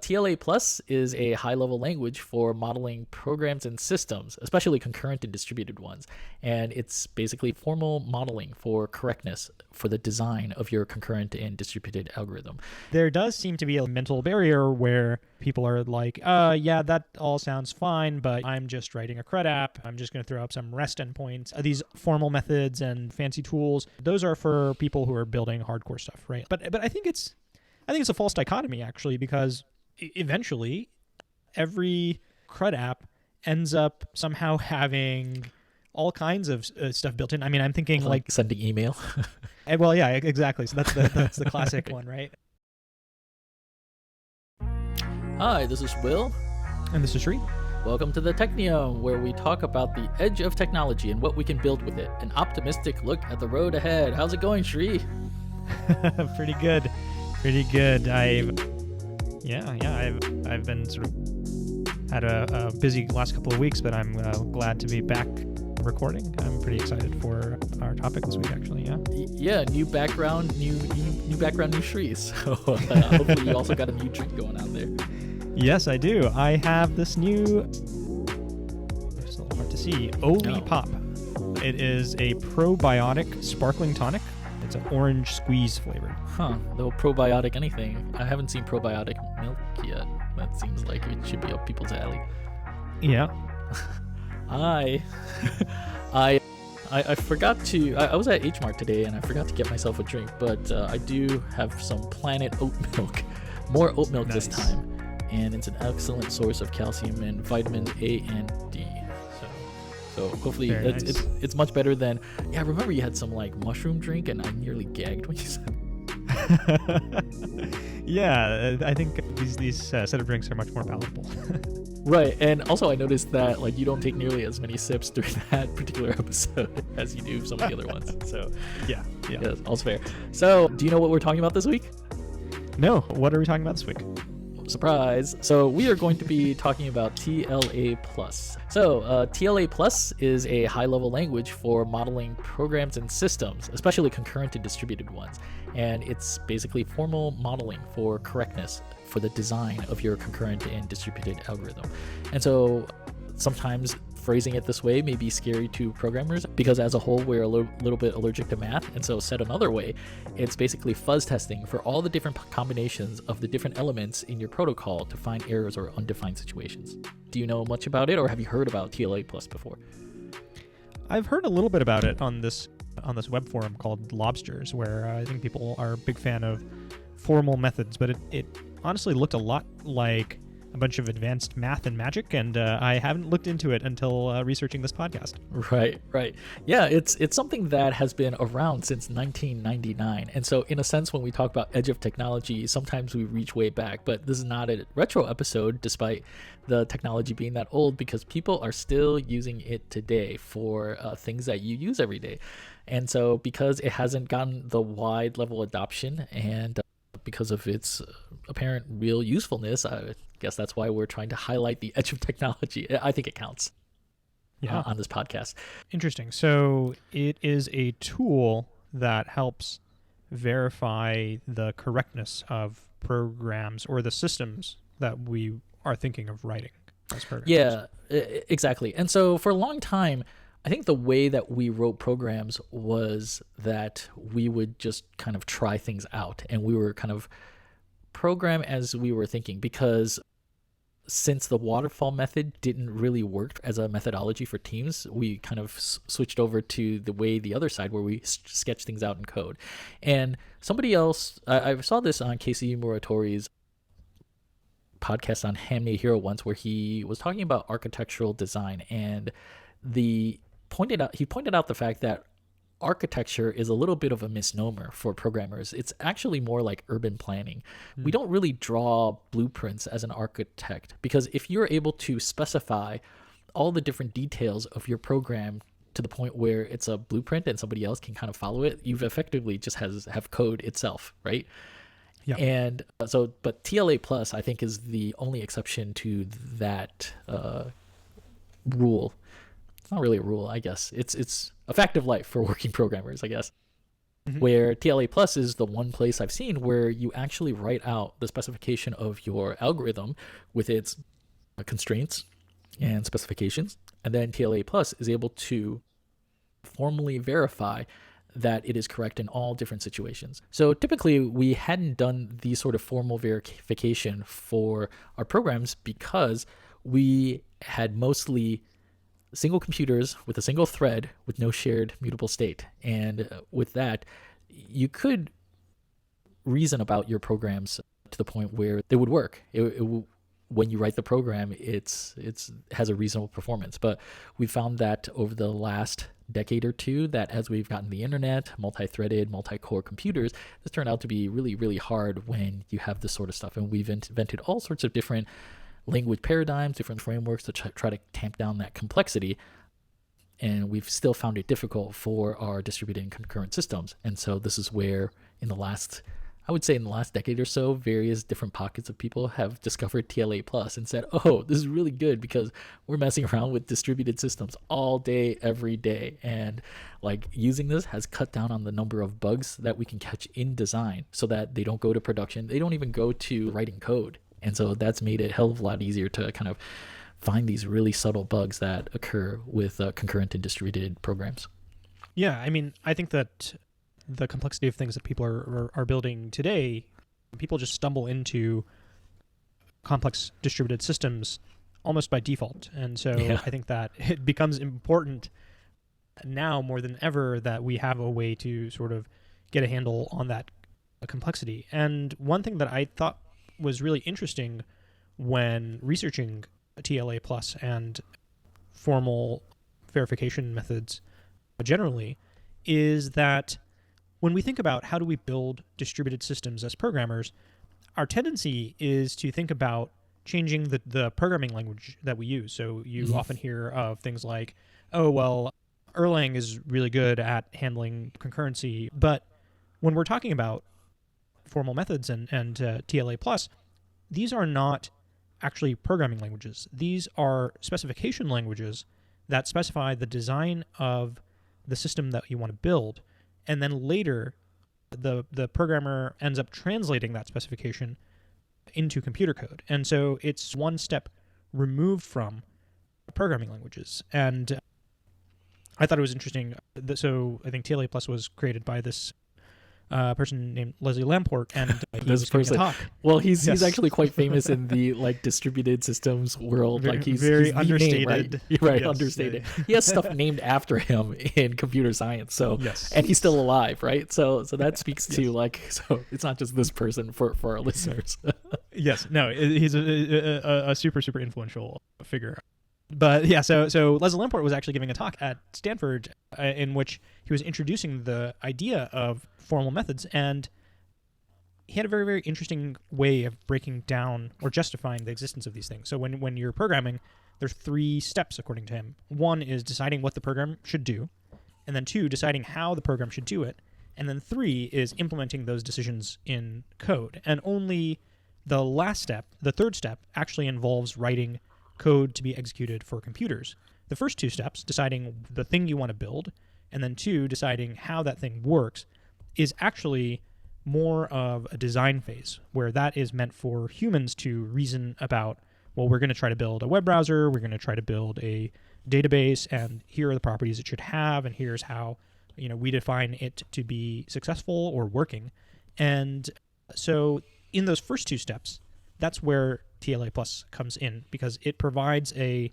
TLA Plus is a high-level language for modeling programs and systems, especially concurrent and distributed ones. And it's basically formal modeling for correctness for the design of your concurrent and distributed algorithm. There does seem to be a mental barrier where people are like, yeah, that all sounds fine, but I'm just writing a CRUD app. I'm just going to throw up some REST endpoints. These formal methods and fancy tools, those are for people who are building hardcore stuff, right? But I think it's a false dichotomy, actually, because eventually every CRUD app ends up somehow having all kinds of stuff built in. I mean, I'm thinking like sending email. Well, yeah, exactly. So that's the classic one, right? Hi, this is Will. And this is Sri. Welcome to the Technium, where we talk about the edge of technology and what we can build with it. An optimistic look at the road ahead. How's it going, Sri? Pretty good. I've been sort of had a busy last couple of weeks, but I'm glad to be back recording. I'm pretty excited for our topic this week, actually. Yeah, new background, new Sri. So hopefully you also got a new drink going on there. Yes, I do. I have this new, it's a little hard to see, Oli Pop. It is a probiotic sparkling tonic. It's an orange squeeze flavored. Though probiotic anything. I haven't seen probiotic milk yet. That seems like it should be up people's alley. Yeah. I forgot to. I was at H Mart today and I forgot to get myself a drink, but I do have some Planet oat milk, more oat milk this time, and it's an excellent source of calcium and vitamins A and D. So hopefully it's much better than. Yeah, I remember you had some like mushroom drink and I nearly gagged when you said. Yeah, I think these set of drinks are much more palatable. Right, and also I noticed that like you don't take nearly as many sips during that particular episode as you do some of the other ones. So yeah, all's fair. So do you know what we're talking about this week? No, what are we talking about this week? Surprise. So we are going to be talking about TLA Plus. So TLA Plus is a high-level language for modeling programs and systems, especially concurrent and distributed ones. And it's basically formal modeling for correctness for the design of your concurrent and distributed algorithm. And so sometimes phrasing it this way may be scary to programmers because as a whole we're a little bit allergic to math. And so said another way, it's basically fuzz testing for all the different combinations of the different elements in your protocol to find errors or undefined situations. Do you know much about it, or have you heard about TLA Plus before? I've heard a little bit about it on this web forum called Lobsters, where I think people are a big fan of formal methods, but it honestly looked a lot like a bunch of advanced math and magic, and I haven't looked into it until researching this podcast. Right. Yeah, it's something that has been around since 1999. And so in a sense, when we talk about edge of technology, sometimes we reach way back, but this is not a retro episode despite the technology being that old, because people are still using it today for things that you use every day. And so because it hasn't gotten the wide level adoption and because of its apparent real usefulness, I guess that's why we're trying to highlight the edge of technology. I think it counts on this podcast. Interesting. So it is a tool that helps verify the correctness of programs or the systems that we are thinking of writing as programs. Yeah, exactly. And so for a long time, I think the way that we wrote programs was that we would just kind of try things out and we were kind of program as we were thinking, because since the waterfall method didn't really work as a methodology for teams, we kind of switched over to the other side where we sketch things out in code. And somebody else, I saw this on Casey Muratori's podcast on Handmade Hero once, where he was talking about architectural design, and he pointed out the fact that architecture is a little bit of a misnomer for programmers. It's actually more like urban planning. We don't really draw blueprints as an architect, because if you're able to specify all the different details of your program to the point where it's a blueprint and somebody else can kind of follow it, you've effectively just have code itself, right? Yeah. And so, but TLA Plus, I think, is the only exception to that rule. It's not really a rule, I guess. It's a fact of life for working programmers, I guess. where TLA Plus is the one place I've seen where you actually write out the specification of your algorithm with its constraints and specifications, and then TLA Plus is able to formally verify that it is correct in all different situations. So typically we hadn't done the sort of formal verification for our programs because we had mostly single computers with a single thread with no shared mutable state. And with that, you could reason about your programs to the point where they would work. When you write the program, it's has a reasonable performance. But we found that over the last decade or two, that as we've gotten the internet, multi-threaded, multi-core computers, this turned out to be really, really hard when you have this sort of stuff. And we've invented all sorts of different language paradigms, different frameworks to try to tamp down that complexity. And we've still found it difficult for our distributed and concurrent systems. And so this is where I would say in the last decade or so, various different pockets of people have discovered TLA Plus and said, oh, this is really good because we're messing around with distributed systems all day, every day. And like using this has cut down on the number of bugs that we can catch in design so that they don't go to production. They don't even go to writing code. And so that's made it a hell of a lot easier to kind of find these really subtle bugs that occur with concurrent and distributed programs. Yeah, I mean, I think that the complexity of things that people are building today, people just stumble into complex distributed systems almost by default. And so I think that it becomes important now more than ever that we have a way to sort of get a handle on that complexity. And one thing that I thought was really interesting when researching TLA Plus and formal verification methods generally is that when we think about how do we build distributed systems as programmers, our tendency is to think about changing the programming language that we use. So you often hear of things like, oh, well, Erlang is really good at handling concurrency. But when we're talking about formal methods and TLA+, these are not actually programming languages. These are specification languages that specify the design of the system that you want to build. And then later, the programmer ends up translating that specification into computer code. And so it's one step removed from programming languages. And I thought it was interesting. So I think TLA Plus was created by this person named Leslie Lamport, and he was giving a talk. Well, he's actually quite famous in the like distributed systems world. Very, like he's very the understated. Name, right? Yes, Understated. He has stuff named after him in computer science. So yes, and he's still alive, right? So that speaks to like, so it's not just this person for our listeners. Yes, no, he's a super influential figure. But yeah, so Leslie Lamport was actually giving a talk at Stanford in which he was introducing the idea of formal methods, and he had a very, very interesting way of breaking down or justifying the existence of these things. So when you're programming, there's 3 steps according to him. 1 is deciding what the program should do, and then 2, deciding how the program should do it, and then 3 is implementing those decisions in code. And only the last step, the 3rd step, actually involves writing code to be executed for computers. The first 2 steps, deciding the thing you want to build, and then 2, deciding how that thing works, is actually more of a design phase, where that is meant for humans to reason about, well, we're going to try to build a web browser, we're going to try to build a database, and here are the properties it should have, and here's how we define it to be successful or working. And so in those first 2 steps, that's where TLA Plus comes in, because it provides a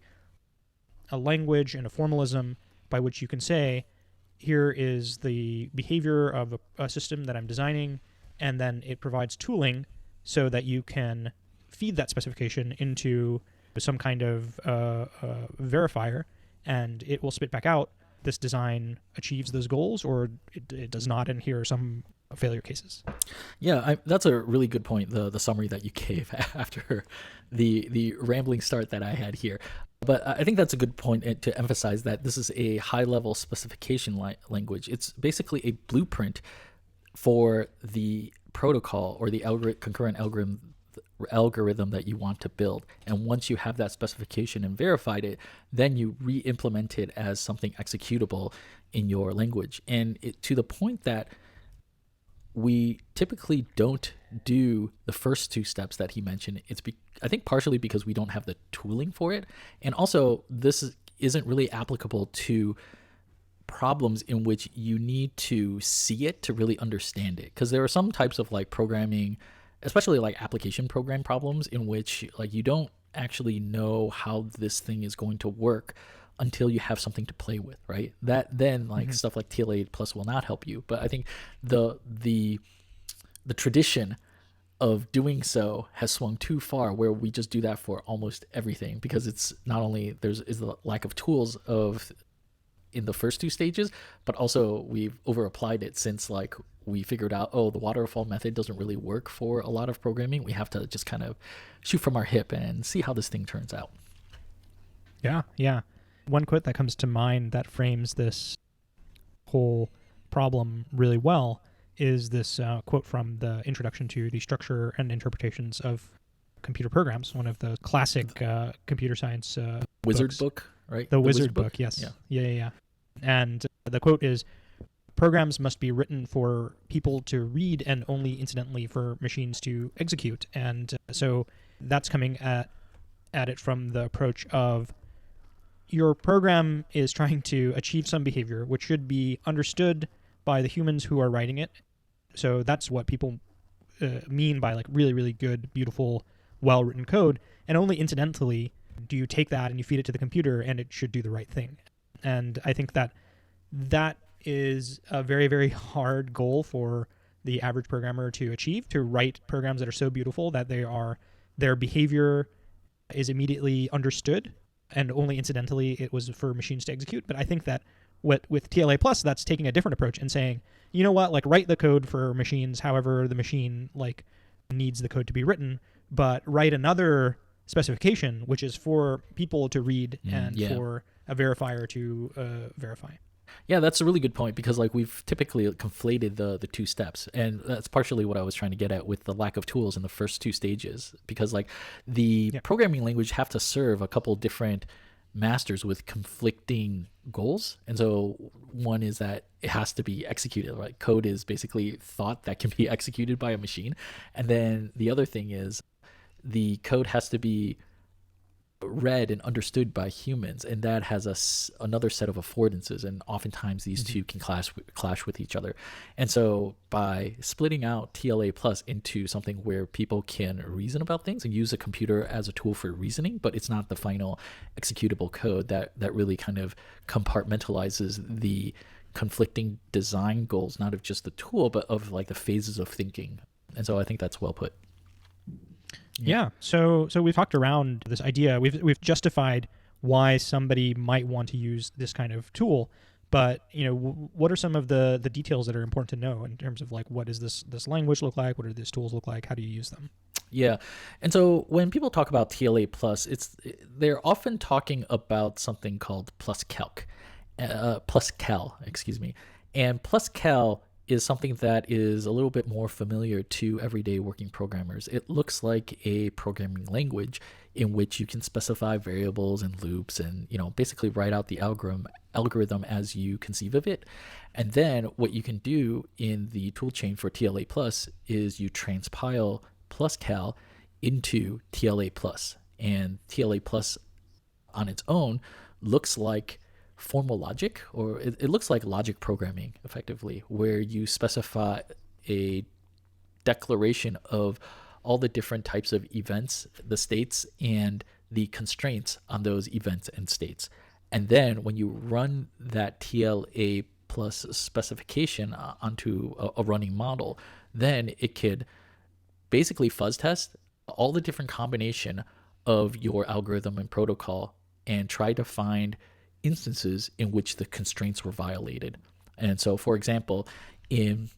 language and a formalism by which you can say, here is the behavior of a system that I'm designing, and then it provides tooling so that you can feed that specification into some kind of verifier, and it will spit back out, this design achieves those goals, or it does not, and here are some failure cases. Yeah, that's a really good point, the summary that you gave after the rambling start that I had here. But I think that's a good point to emphasize that this is a high-level specification language. It's basically a blueprint for the protocol or the concurrent algorithm that you want to build. And once you have that specification and verified it, then you re-implement it as something executable in your language. And to the point that we typically don't do the first two steps that he mentioned. I think partially because we don't have the tooling for it. And also, isn't really applicable to problems in which you need to see it to really understand it. Because there are some types of like programming, especially like application program problems, in which like you don't actually know how this thing is going to work until you have something to play with, right? That then like stuff like TLA plus will not help you. But I think the tradition of doing so has swung too far, where we just do that for almost everything, because it's not only is the lack of tools in the first two stages, but also we've over applied it since like we figured out, oh, the waterfall method doesn't really work for a lot of programming. We have to just kind of shoot from our hip and see how this thing turns out. Yeah. One quote that comes to mind that frames this whole problem really well is this quote from the Introduction to the Structure and Interpretations of Computer Programs, one of the classic computer science Wizard book, right? The Wizard book, yes. Yeah. And the quote is, "Programs must be written for people to read and only incidentally for machines to execute." And so that's coming at it from the approach of your program is trying to achieve some behavior which should be understood by the humans who are writing it. So that's what people mean by like really, really good, beautiful, well-written code. And only incidentally do you take that and you feed it to the computer and it should do the right thing. And I think that is a very, very hard goal for the average programmer to achieve, to write programs that are so beautiful that their behavior is immediately understood and only incidentally it was for machines to execute. But I think that with TLA plus, that's taking a different approach and saying, you know what, like write the code for machines however the machine like needs the code to be written, but write another specification which is for people to read and for a verifier to verify. Yeah, that's a really good point, because like we've typically conflated the two steps, and that's partially what I was trying to get at with the lack of tools in the first two stages, because like the programming language have to serve a couple different masters with conflicting goals. And so one is that it has to be executed, right? Code is basically thought that can be executed by a machine. And then the other thing is the code has to be read and understood by humans, and that has another set of affordances, and oftentimes these two can clash with each other. And so by splitting out TLA plus into something where people can reason about things and use a computer as a tool for reasoning, but it's not the final executable code, that really kind of compartmentalizes the conflicting design goals, not of just the tool, but of like the phases of thinking. And so I think that's well put. Yeah. So we've talked around this idea. We've justified why somebody might want to use this kind of tool, but what are some of the details that are important to know in terms of like what does this language look like? What do these tools look like? How do you use them? Yeah. And so when people talk about TLA plus, they're often talking about something called pluscal, excuse me. And pluscal is something that is a little bit more familiar to everyday working programmers. It looks like a programming language in which you can specify variables and loops and, basically write out the algorithm as you conceive of it. And then what you can do in the toolchain for TLA plus is you transpile pluscal into TLA plus. And TLA plus on its own looks like formal logic, or it looks like logic programming effectively, where you specify a declaration of all the different types of events, the states, and the constraints on those events and states. And then when you run that TLA plus specification onto a running model, then it could basically fuzz test all the different combination of your algorithm and protocol and try to find instances in which the constraints were violated. And so, for example, in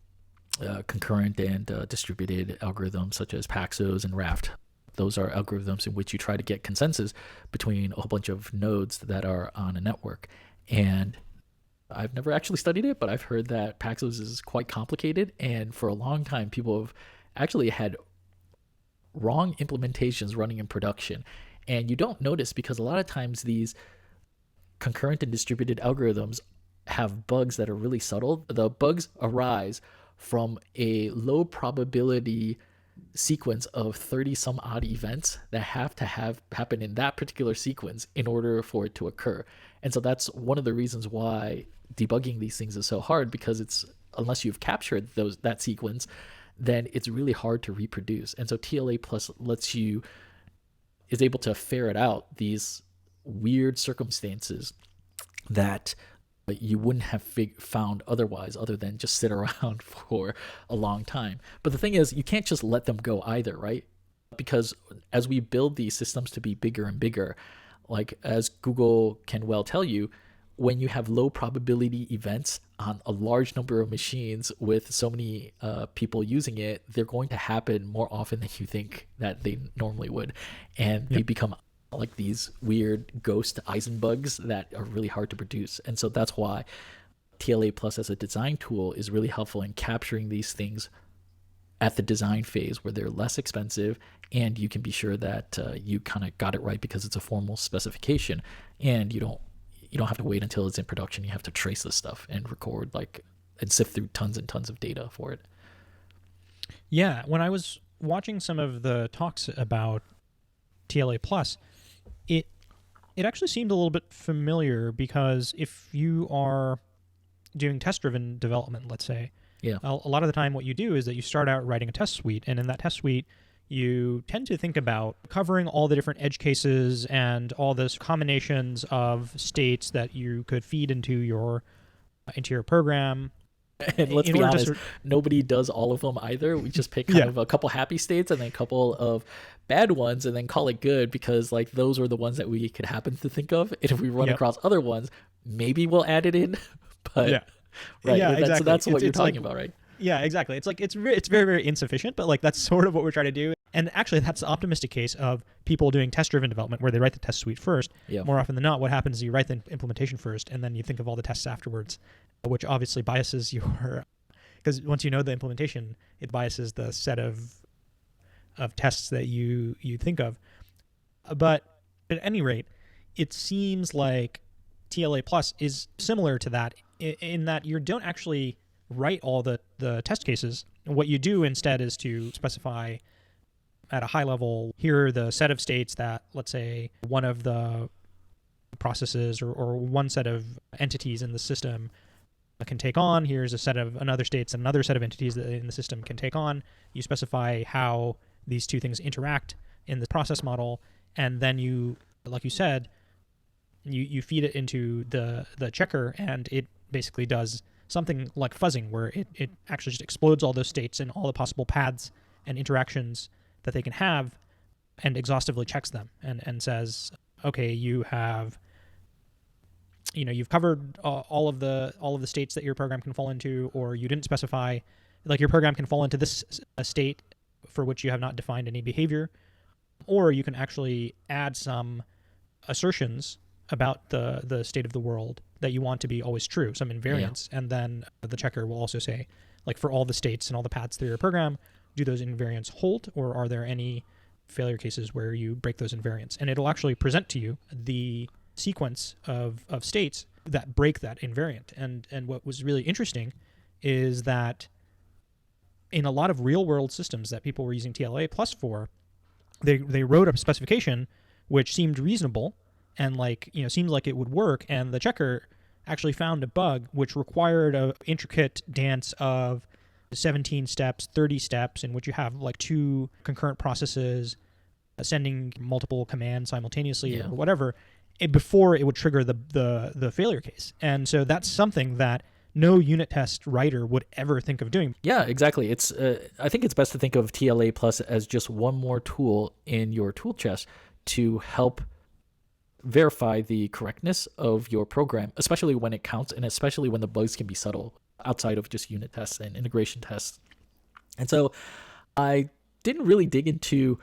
concurrent and distributed algorithms such as Paxos and Raft, those are algorithms in which you try to get consensus between a whole bunch of nodes that are on a network. And I've never actually studied it, but I've heard that Paxos is quite complicated, and for a long time people have actually had wrong implementations running in production. And you don't notice, because a lot of times these concurrent and distributed algorithms have bugs that are really subtle. The bugs arise from a low probability sequence of 30 some odd events that have to have happen in that particular sequence in order for it to occur. And so that's one of the reasons why debugging these things is so hard, because it's, unless you've captured that sequence, then it's really hard to reproduce. And so TLA plus is able to ferret out these weird circumstances that you wouldn't have found otherwise, other than just sit around for a long time. But the thing is, you can't just let them go either, right? Because as we build these systems to be bigger and bigger, like as Google can well tell you, when you have low probability events on a large number of machines with so many people using it, they're going to happen more often than you think that they normally would. And they become like these weird ghost Eisenbugs that are really hard to produce. And so that's why TLA Plus as a design tool is really helpful in capturing these things at the design phase, where they're less expensive and you can be sure that you kind of got it right because it's a formal specification, and you don't have to wait until it's in production. You have to trace this stuff and record and sift through tons and tons of data for it. Yeah, when I was watching some of the talks about TLA Plus, it actually seemed a little bit familiar, because if you are doing test-driven development, let's say, a lot of the time what you do is that you start out writing a test suite, and in that test suite, you tend to think about covering all the different edge cases and all those combinations of states that you could feed into your program. And let's be honest, nobody does all of them either. We just pick kind of a couple happy states and then a couple of bad ones and then call it good, because like those are the ones that we could happen to think of. And if we run across other ones, maybe we'll add it in. But exactly. So that's what you're talking about, right? Yeah, exactly. It's like it's very, very insufficient, but like that's sort of what we're trying to do. And actually, that's the optimistic case of people doing test-driven development, where they write the test suite first. More often than not, what happens is you write the implementation first, and then you think of all the tests afterwards, which obviously biases your, because once you know the implementation, it biases the set of tests that you think of. But at any rate, it seems like TLA Plus is similar to that in that you don't actually write all the test cases. What you do instead is to specify at a high level, here are the set of states that, let's say, one of the processes or one set of entities in the system can take on. Here's a set of another states and another set of entities that in the system can take on. You specify how these two things interact in the process model, and then you, like you said, you feed it into the checker, and it basically does something like fuzzing, where it actually just explodes all those states and all the possible paths and interactions that they can have, and exhaustively checks them and says, okay, you've covered all of the states that your program can fall into, or you didn't specify, like your program can fall into this state for which you have not defined any behavior, or you can actually add some assertions about the state of the world that you want to be always true, some invariants, and then the checker will also say, like, for all the states and all the paths through your program, do those invariants hold, or are there any failure cases where you break those invariants? And it'll actually present to you the sequence of states that break that invariant. And what was really interesting is that in a lot of real-world systems that people were using TLA Plus for, they wrote a specification which seemed reasonable and seemed like it would work, and the checker actually found a bug which required an intricate dance of 17 steps, 30 steps, in which you have like two concurrent processes sending multiple commands simultaneously or whatever, before it would trigger the failure case. And so that's something that no unit test writer would ever think of doing. Yeah, exactly. It's I think it's best to think of TLA Plus as just one more tool in your tool chest to help verify the correctness of your program, especially when it counts, and especially when the bugs can be subtle outside of just unit tests and integration tests. And so I didn't really dig into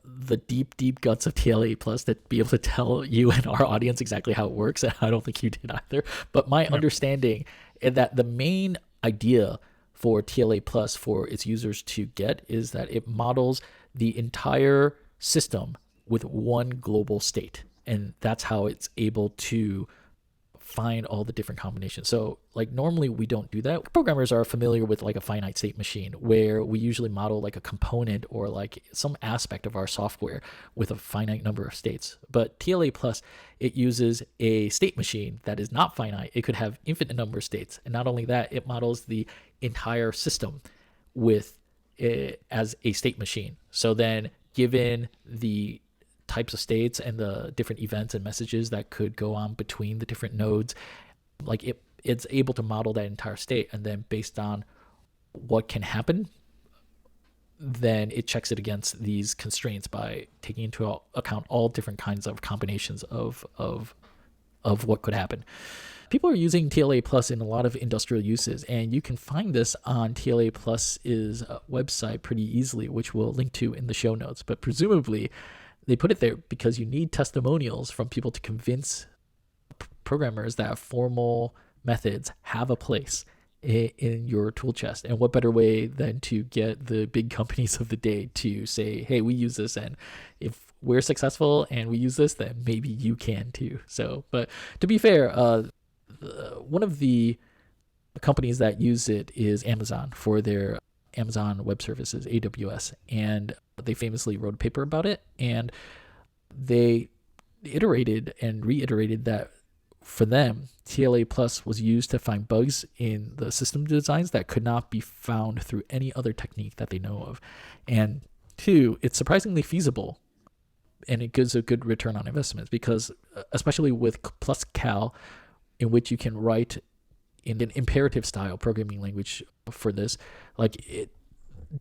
the deep guts of TLA Plus to be able to tell you and our audience exactly how it works, and I don't think you did either. But my understanding is that the main idea for TLA Plus for its users to get is that it models the entire system with one global state, and that's how it's able to find all the different combinations. So like normally we don't do that. Programmers are familiar with like a finite state machine where we usually model like a component or like some aspect of our software with a finite number of states. But TLA Plus, it uses a state machine that is not finite. It could have infinite number of states. And not only that, it models the entire system with it as a state machine. So then given the types of states and the different events and messages that could go on between the different nodes, like it's able to model that entire state, and then based on what can happen, then it checks it against these constraints by taking into account all different kinds of combinations of what could happen. People are using TLA Plus in a lot of industrial uses, and you can find this on TLA Plus's website pretty easily, which we'll link to in the show notes. But presumably, they put it there because you need testimonials from people to convince programmers that formal methods have a place in your tool chest. And what better way than to get the big companies of the day to say, hey, we use this, and if we're successful and we use this, then maybe you can too. So, but to be fair, one of the companies that use it is Amazon for their Amazon Web Services, AWS, and they famously wrote a paper about it, and they iterated and reiterated that for them, TLA Plus was used to find bugs in the system designs that could not be found through any other technique that they know of. And two, it's surprisingly feasible, and it gives a good return on investments because, especially with Plus Cal, in which you can write in an imperative style programming language for this, like it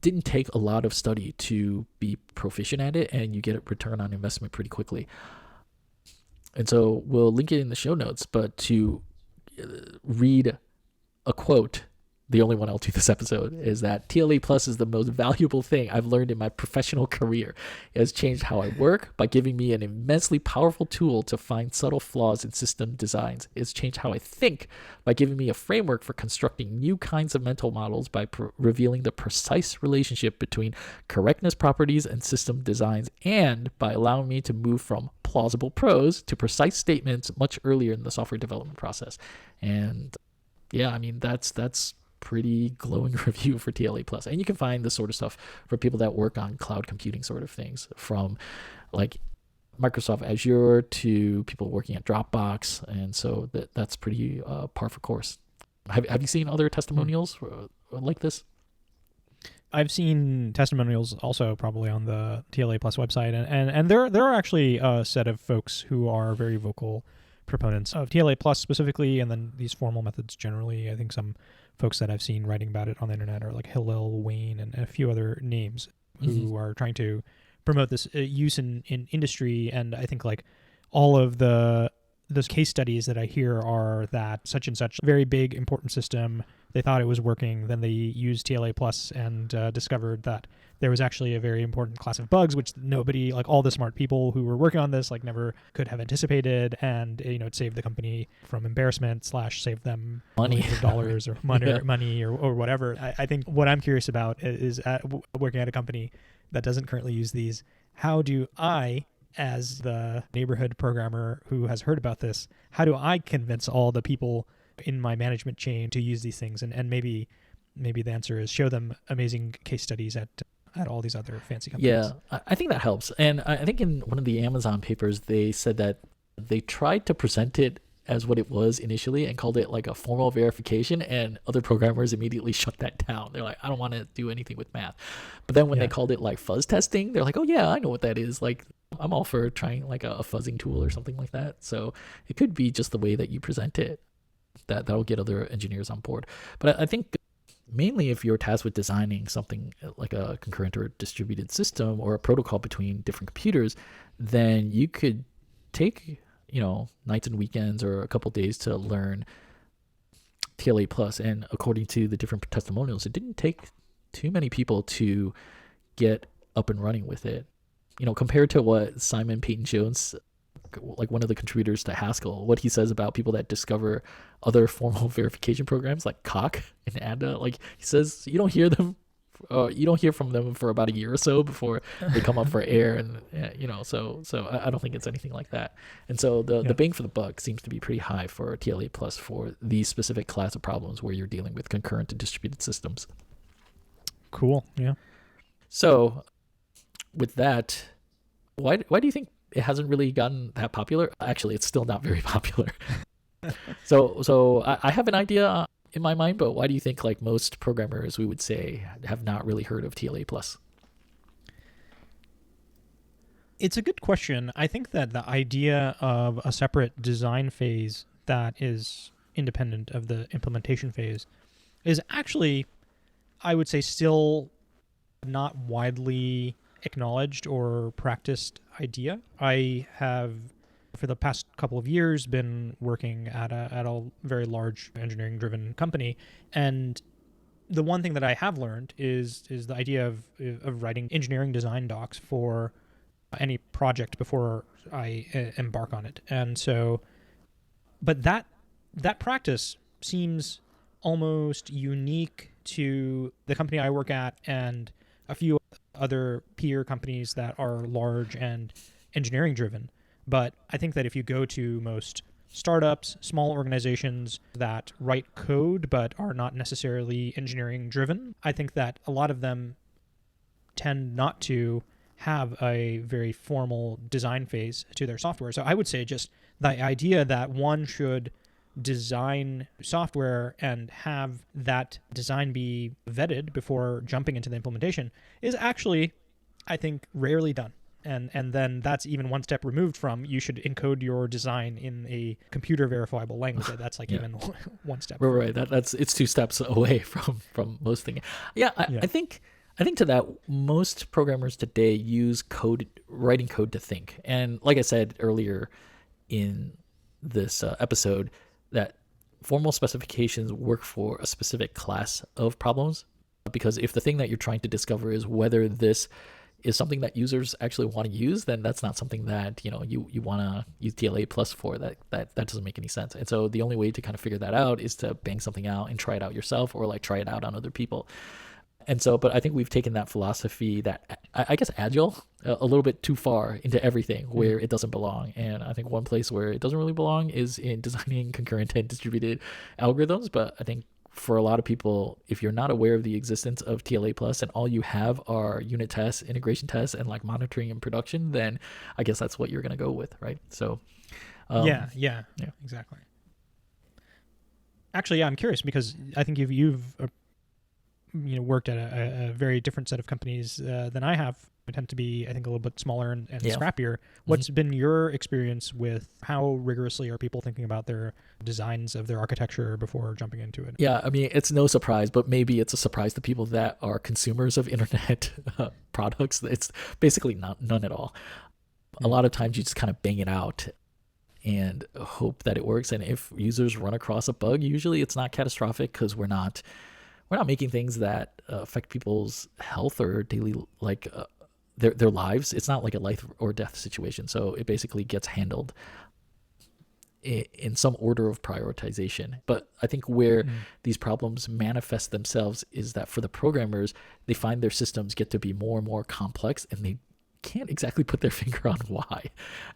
didn't take a lot of study to be proficient at it, and you get a return on investment pretty quickly. And so we'll link it in the show notes, but to read a quote, the only one I'll do this episode, is that TLA Plus is the most valuable thing I've learned in my professional career. It has changed how I work by giving me an immensely powerful tool to find subtle flaws in system designs. It's changed how I think by giving me a framework for constructing new kinds of mental models by revealing the precise relationship between correctness properties and system designs, and by allowing me to move from plausible prose to precise statements much earlier in the software development process. And yeah, I mean, that's pretty glowing review for TLA Plus. And you can find this sort of stuff for people that work on cloud computing sort of things, from like Microsoft Azure to people working at Dropbox. And so that's pretty par for course. Have you seen other testimonials like this? I've seen testimonials also probably on the TLA Plus website, and there are actually a set of folks who are very vocal proponents of TLA Plus specifically, and then these formal methods generally. I think some folks that I've seen writing about it on the internet are like Hillel Wayne and a few other names who are trying to promote this use in industry. And I think like all of those case studies that I hear are that such and such very big important system, they thought it was working, then they used TLA Plus and discovered that there was actually a very important class of bugs which nobody, like all the smart people who were working on this, like never could have anticipated, and it saved the company from embarrassment / saved them Money. millions of dollars or money or whatever. I think what I'm curious about is working at a company that doesn't currently use these, how do I, as the neighborhood programmer who has heard about this, how do I convince all the people in my management chain to use these things? And maybe the answer is show them amazing case studies at all these other fancy companies. Yeah, I think that helps. And I think in one of the Amazon papers, they said that they tried to present it as what it was initially and called it like a formal verification, and other programmers immediately shut that down. They're like, I don't want to do anything with math. But then when they called it like fuzz testing, they're like, oh yeah, I know what that is. Like, I'm all for trying like a fuzzing tool or something like that. So it could be just the way that you present it that'll get other engineers on board. But I think mainly if you're tasked with designing something like a concurrent or distributed system or a protocol between different computers, then you could take, nights and weekends or a couple days to learn TLA Plus. And according to the different testimonials, it didn't take too many people to get up and running with it. Compared to what Simon Peyton-Jones, like one of the contributors to Haskell, what he says about people that discover other formal verification programs like Coq and ADA, like he says you don't hear them you don't hear from them for about a year or so before they come up for air, and so I don't think it's anything like that. And so the bang for the buck seems to be pretty high for TLA plus for these specific class of problems where you're dealing with concurrent and distributed systems. Cool. Yeah. So with that, why do you think it hasn't really gotten that popular? Actually, it's still not very popular. So I have an idea in my mind, but why do you think like most programmers, we would say, have not really heard of TLA plus? It's a good question. I think that the idea of a separate design phase that is independent of the implementation phase is actually, I would say, still not widely acknowledged or practiced idea. I have, for the past couple of years, been working at a very large engineering-driven company, and the one thing that I have learned is the idea of writing engineering design docs for any project before I embark on it. And so, but that practice seems almost unique to the company I work at and a few other peer companies that are large and engineering driven. But I think that if you go to most startups, small organizations that write code but are not necessarily engineering driven, I think that a lot of them tend not to have a very formal design phase to their software. So I would say just the idea that one should design software and have that design be vetted before jumping into the implementation is actually, I think, rarely done. And then that's even one step removed from you should encode your design in a computer verifiable language. That's like even one step. Right. It's 2 steps away from most things. I think to that, most programmers today use writing code to think. And like I said earlier in this episode, that formal specifications work for a specific class of problems, because if the thing that you're trying to discover is whether this is something that users actually want to use, then that's not something that you want to use TLA plus for. That doesn't make any sense. And so the only way to kind of figure that out is to bang something out and try it out yourself, or like try it out on other people. And so, but I think we've taken that philosophy, that I guess agile, a little bit too far into everything where it doesn't belong. And I think one place where it doesn't really belong is in designing concurrent and distributed algorithms. But I think for a lot of people, if you're not aware of the existence of TLA plus and all you have are unit tests, integration tests, and like monitoring in production, then I guess that's what you're going to go with, right? So yeah, exactly. Actually, I'm curious because I think you've worked at a very different set of companies than I have. I tend to be, I think, a little bit smaller and scrappier. What's been your experience with how rigorously are people thinking about their designs of their architecture before jumping into it? Yeah, I mean, it's no surprise, but maybe it's a surprise to people that are consumers of internet products. It's basically none at all. A lot of times you just kind of bang it out and hope that it works. And if users run across a bug, usually it's not catastrophic because we're not making things that affect people's health or daily, like their lives. It's not like a life or death situation. So it basically gets handled in some order of prioritization. But I think where these problems manifest themselves is that for the programmers, they find their systems get to be more and more complex, and they can't exactly put their finger on why.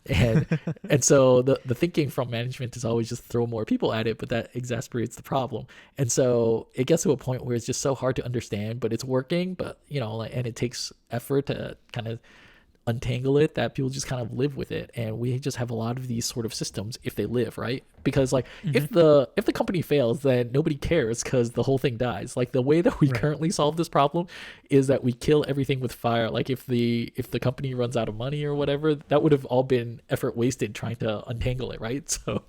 And so the thinking from management is always just throw more people at it, but that exasperates the problem. And so it gets to a point where it's just so hard to understand, but it's working, but and it takes effort to kind of untangle it, that people just kind of live with it. And we just have a lot of these sort of systems if they live, right? Because like if the company fails, then nobody cares because the whole thing dies. Like the way that we currently solve this problem is that we kill everything with fire. Like if the company runs out of money or whatever, that would have all been effort wasted trying to untangle it, right? So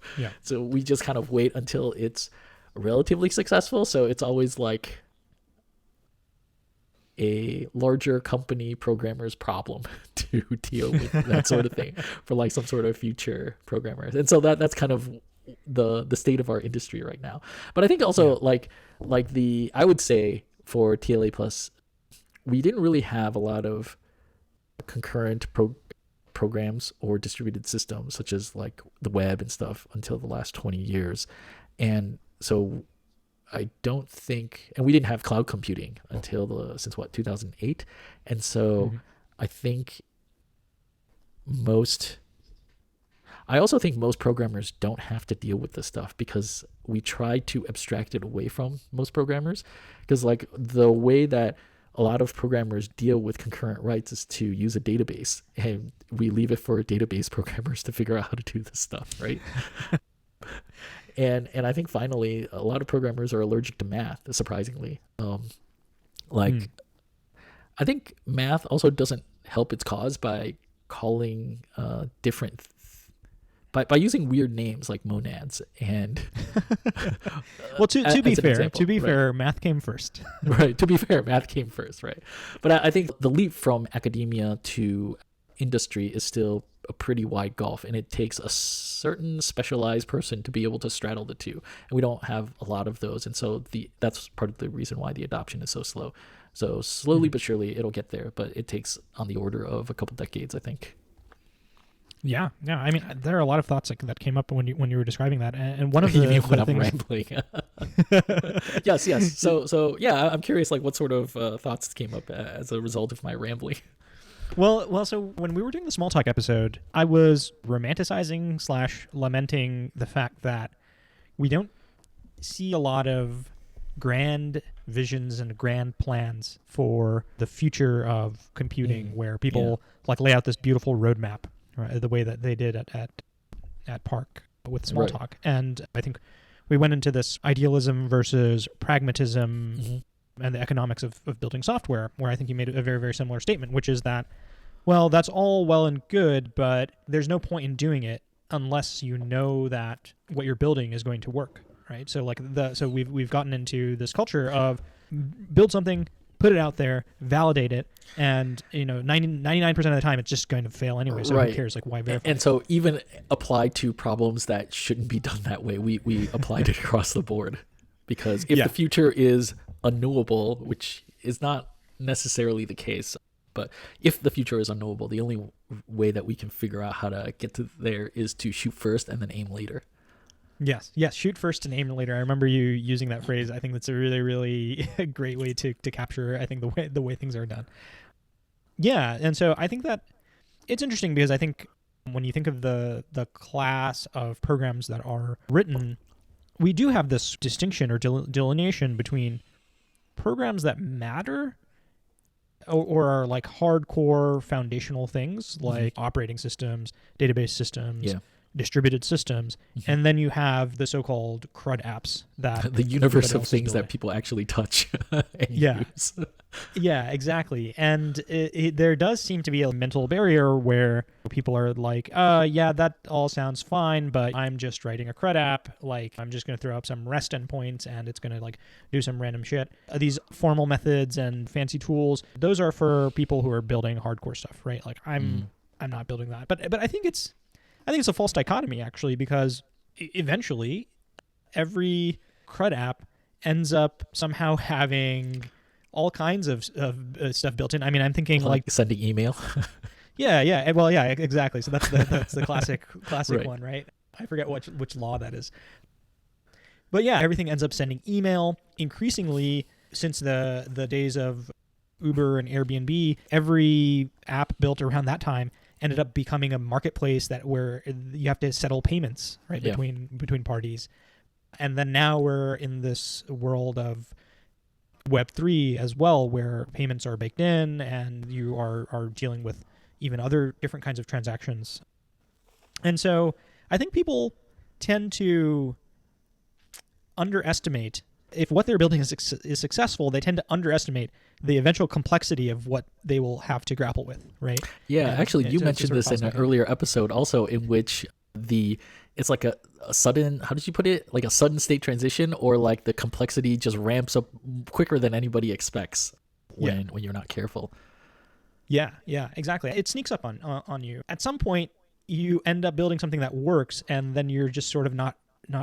we just kind of wait until it's relatively successful. So it's always like a larger company programmer's problem to deal with that sort of thing for like some sort of future programmers. And so that's kind of the state of our industry right now. But I think also like I would say for TLA plus, we didn't really have a lot of concurrent programs or distributed systems such as like the web and stuff until the last 20 years. And so I don't think, and we didn't have cloud computing until since 2008, and so I think I also think most programmers don't have to deal with this stuff because we try to abstract it away from most programmers. Because like the way that a lot of programmers deal with concurrent writes is to use a database, and we leave it for database programmers to figure out how to do this stuff, right? and I think finally, a lot of programmers are allergic to math, surprisingly. I think math also doesn't help its cause by calling different by using weird names like monads and well, to be right. fair, math came first. Right. To be fair, math came first, right? But I think the leap from academia to industry is still a pretty wide gulf, and it takes a certain specialized person to be able to straddle the two, and we don't have a lot of those, and so that's part of the reason why the adoption is so slow. So slowly but surely it'll get there, but it takes on the order of a couple decades, I think. Yeah. I mean, there are a lot of thoughts that came up when you were describing that, and one of the, you mean when I'm things. Rambling? Yes. So yeah, I'm curious, like what sort of thoughts came up as a result of my rambling. Well. So when we were doing the small talk episode, I was romanticizing / lamenting the fact that we don't see a lot of grand visions and grand plans for the future of computing, where people like lay out this beautiful roadmap. Right, the way that they did at Park with Smalltalk. And I think we went into this idealism versus pragmatism and the economics of building software, where I think you made a very, very similar statement, which is that, well, that's all well and good, but there's no point in doing it unless you know that what you're building is going to work, right? So we've gotten into this culture of build something, put it out there, validate it, and 99% of the time it's just going to fail anyway. So who cares? Like, why verify? And so even apply to problems that shouldn't be done that way. We applied it across the board, because if the future is unknowable, which is not necessarily the case, but if the future is unknowable, the only way that we can figure out how to get to there is to shoot first and then aim later. Yes. Shoot first and aim later. I remember you using that phrase. I think that's a really, really great way to capture, I think, the way things are done. Yeah, and so I think that it's interesting because I think when you think of the class of programs that are written, we do have this distinction or delineation between programs that matter or are like hardcore foundational things like operating systems, database systems, distributed systems, and then you have the so-called CRUD apps that the universe of things that people actually touch and use. Yeah, exactly. And there does seem to be a mental barrier where people are like, yeah, that all sounds fine, but I'm just writing a CRUD app. Like, I'm just going to throw up some REST endpoints and it's going to like do some random shit. These formal methods and fancy tools, those are for people who are building hardcore stuff, right? Like, I'm not building that. But I think it's a false dichotomy, actually, because eventually every CRUD app ends up somehow having all kinds of stuff built in. I mean, I'm thinking like sending email. Yeah. Well, yeah, exactly. So that's the classic right. one, right? I forget which law that is. But yeah, everything ends up sending email. Increasingly, since the days of Uber and Airbnb, every app built around that time ended up becoming a marketplace where you have to settle payments, right, between parties. And then now we're in this world of Web3 as well, where payments are baked in and you are dealing with even other different kinds of transactions. And so I think people tend to underestimate, if what they're building is successful, they tend to underestimate the eventual complexity of what they will have to grapple with, right? Yeah, actually, you mentioned this in an earlier episode also, in which it's like a sudden, how did you put it? Like a sudden state transition, or like the complexity just ramps up quicker than anybody expects when you're not careful. Yeah, exactly. It sneaks up on you. At some point, you end up building something that works, and then you're just sort of not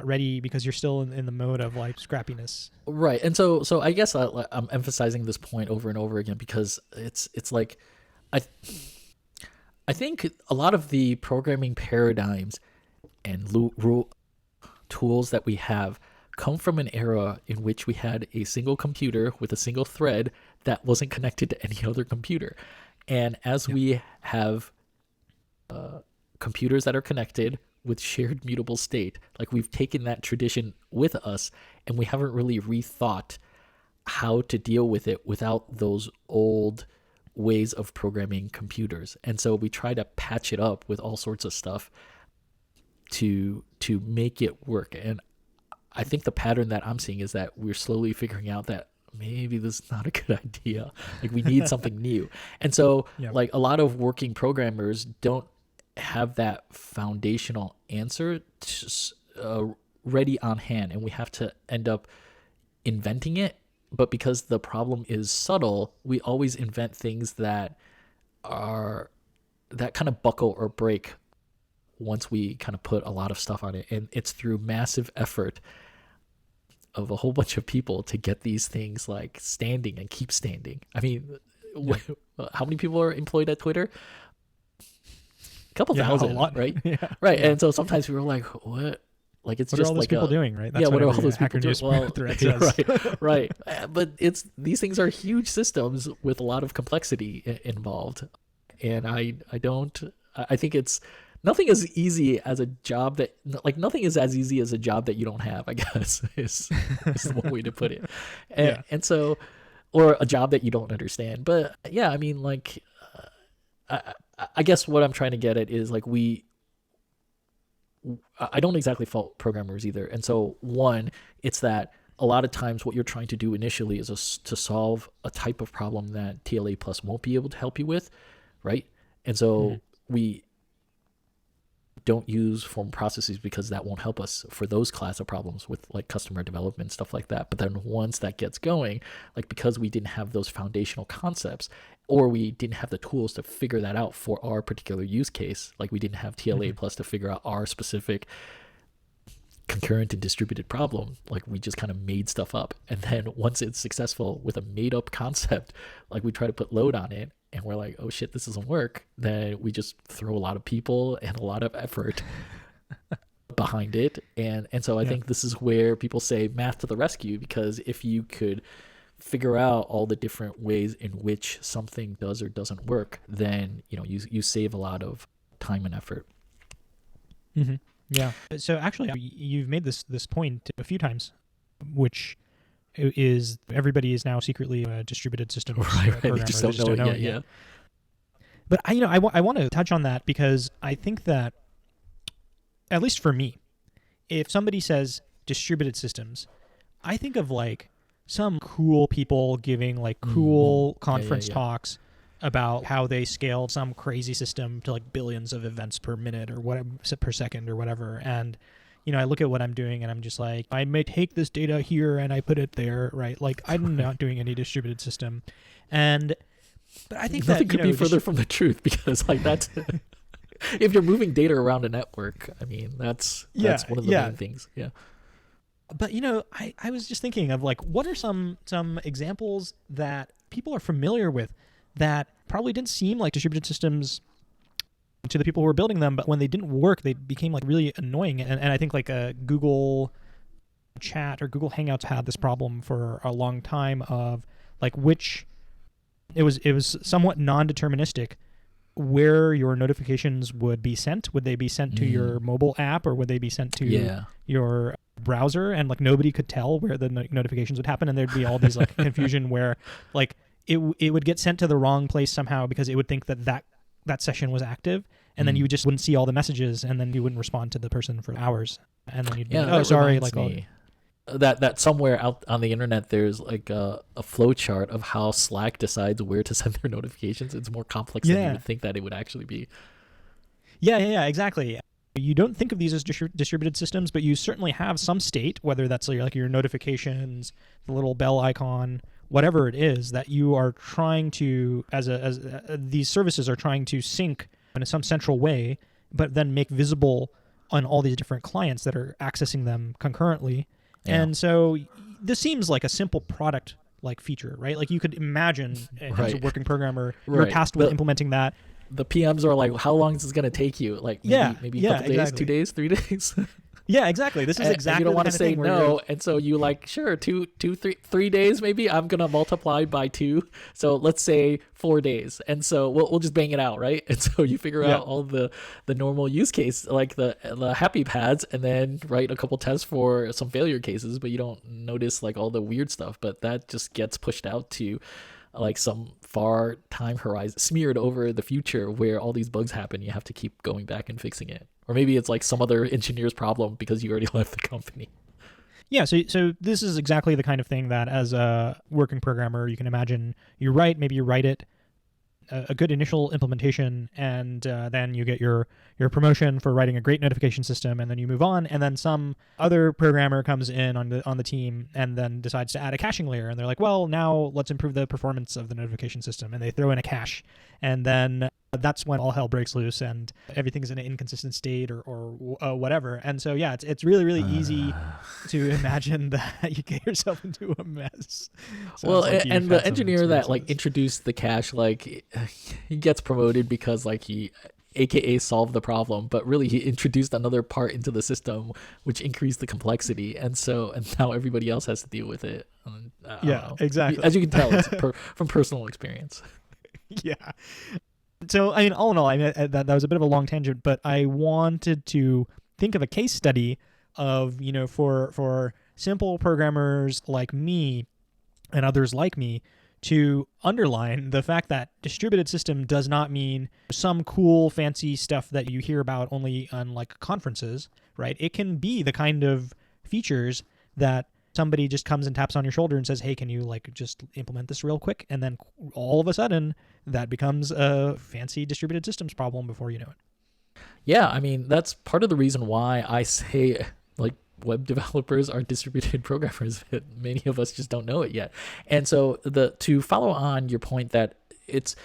ready because you're still in the mode of like scrappiness. Right. And so I guess I'm emphasizing this point over and over again because it's like I think a lot of the programming paradigms and tools that we have come from an era in which we had a single computer with a single thread that wasn't connected to any other computer. And as we have computers that are connected with shared mutable state, like we've taken that tradition with us and we haven't really rethought how to deal with it without those old ways of programming computers. And so we try to patch it up with all sorts of stuff to make it work. And I think the pattern that I'm seeing is that we're slowly figuring out that maybe this is not a good idea. Like we need something new. And so like a lot of working programmers don't have that foundational answer ready on hand, and we have to end up inventing it. But because the problem is subtle, we always invent things that kind of buckle or break once we kind of put a lot of stuff on it. And it's through massive effort of a whole bunch of people to get these things like standing and keep standing. I mean, how many people are employed at Twitter? A couple thousand, right? Right. And so sometimes we were like, what? Like it's what just are all those like people doing, right? That's what are all every those people doing? Well, thread says. right. But these things are huge systems with a lot of complexity involved, and I think it's nothing as easy as a job that nothing is as easy as a job that you don't have, I guess is one way to put it, and so, or a job that you don't understand. But yeah, I mean, like, I guess what I'm trying to get at is like I don't exactly fault programmers either. And so one, it's that a lot of times what you're trying to do initially is to solve a type of problem that TLA plus won't be able to help you with, right? And so we don't use formal processes because that won't help us for those class of problems with like customer development, stuff like that. But then once that gets going, like because we didn't have those foundational concepts, or we didn't have the tools to figure that out for our particular use case, like we didn't have TLA plus to figure out our specific concurrent and distributed problem, like we just kind of made stuff up. And then once it's successful with a made up concept, like we try to put load on it and we're like, oh shit, this doesn't work. Then we just throw a lot of people and a lot of effort behind it. And so I think this is where people say math to the rescue, because if you could figure out all the different ways in which something does or doesn't work, then you save a lot of time and effort. Yeah. So actually, you've made this point a few times, which is everybody is now secretly a distributed system programmer. They just don't know it yet. But I want to touch on that because I think that, at least for me, if somebody says distributed systems, I think of like some cool people giving like cool conference talks about how they scaled some crazy system to like billions of events per minute or whatever per second or whatever. And I look at what I'm doing and I'm just like, I may take this data here and I put it there, right? Like I'm not doing any distributed system. But I think nothing could be further from the truth, because like that's if you're moving data around a network, I mean that's one of the main things. Yeah. But I was just thinking of like, what are some examples that people are familiar with that probably didn't seem like distributed systems to the people who were building them, but when they didn't work, they became like really annoying. And I think like a Google Chat or Google Hangouts had this problem for a long time of like it was somewhat non-deterministic where your notifications would be sent. Would they be sent to your mobile app, or would they be sent to your browser? And like nobody could tell where the notifications would happen, and there'd be all these like confusion where like it would get sent to the wrong place somehow because it would think that session was active, and then you just wouldn't see all the messages, and then you wouldn't respond to the person for hours, and then you'd be oh sorry, like that somewhere out on the internet there's like a flow chart of how Slack decides where to send their notifications. It's more complex than you would think that it would actually be. Yeah, exactly. You don't think of these as distributed systems, but you certainly have some state, whether that's like your notifications, the little bell icon, whatever it is that you are trying to, these services are trying to sync in some central way, but then make visible on all these different clients that are accessing them concurrently. Yeah. And so this seems like a simple product like feature, right? Like you could imagine as a working programmer, you're tasked with implementing that. The PMs are like, how long is this going to take you? Like maybe a couple days, 2 days, 3 days? Yeah, exactly. This is And exactly you don't the want to kind of say thing where no, and so you like, sure, 3 days maybe. I'm gonna multiply by 2, so let's say 4 days, and so we'll just bang it out, right? And so you figure yeah. out all the normal use case, like the happy paths, and then write a couple tests for some failure cases, but you don't notice like all the weird stuff. But that just gets pushed out to like some far time horizon, smeared over the future, where all these bugs happen. You have to keep going back and fixing it, or maybe it's like some other engineer's problem because you already left the company. Yeah, so this is exactly the kind of thing that as a working programmer you can imagine maybe you write it a good initial implementation, and then you get your promotion for writing a great notification system, and then you move on, and then some other programmer comes in on the team and then decides to add a caching layer, and they're like, well, now let's improve the performance of the notification system, and they throw in a cache, and then that's when all hell breaks loose and everything's in an inconsistent state or whatever. And so yeah, it's really really easy to imagine that you get yourself into a mess. Well, Sounds like and you've the had some engineer that experience with like this. introduced the cache, like he gets promoted because like he aka solved the problem, but really he introduced another part into the system which increased the complexity, and now everybody else has to deal with it. I don't Yeah, know. exactly. As you can tell, it's from personal experience. Yeah. So, I mean, all in all, I mean, that was a bit of a long tangent, but I wanted to think of a case study of, for simple programmers like me and others like me to underline the fact that distributed system does not mean some cool, fancy stuff that you hear about only on like conferences, right? It can be the kind of features that somebody just comes and taps on your shoulder and says, hey, can you like just implement this real quick? And then all of a sudden that becomes a fancy distributed systems problem before you know it. Yeah, I mean, that's part of the reason why I say like web developers are distributed programmers. Many of us just don't know it yet. And so to follow on your point that it's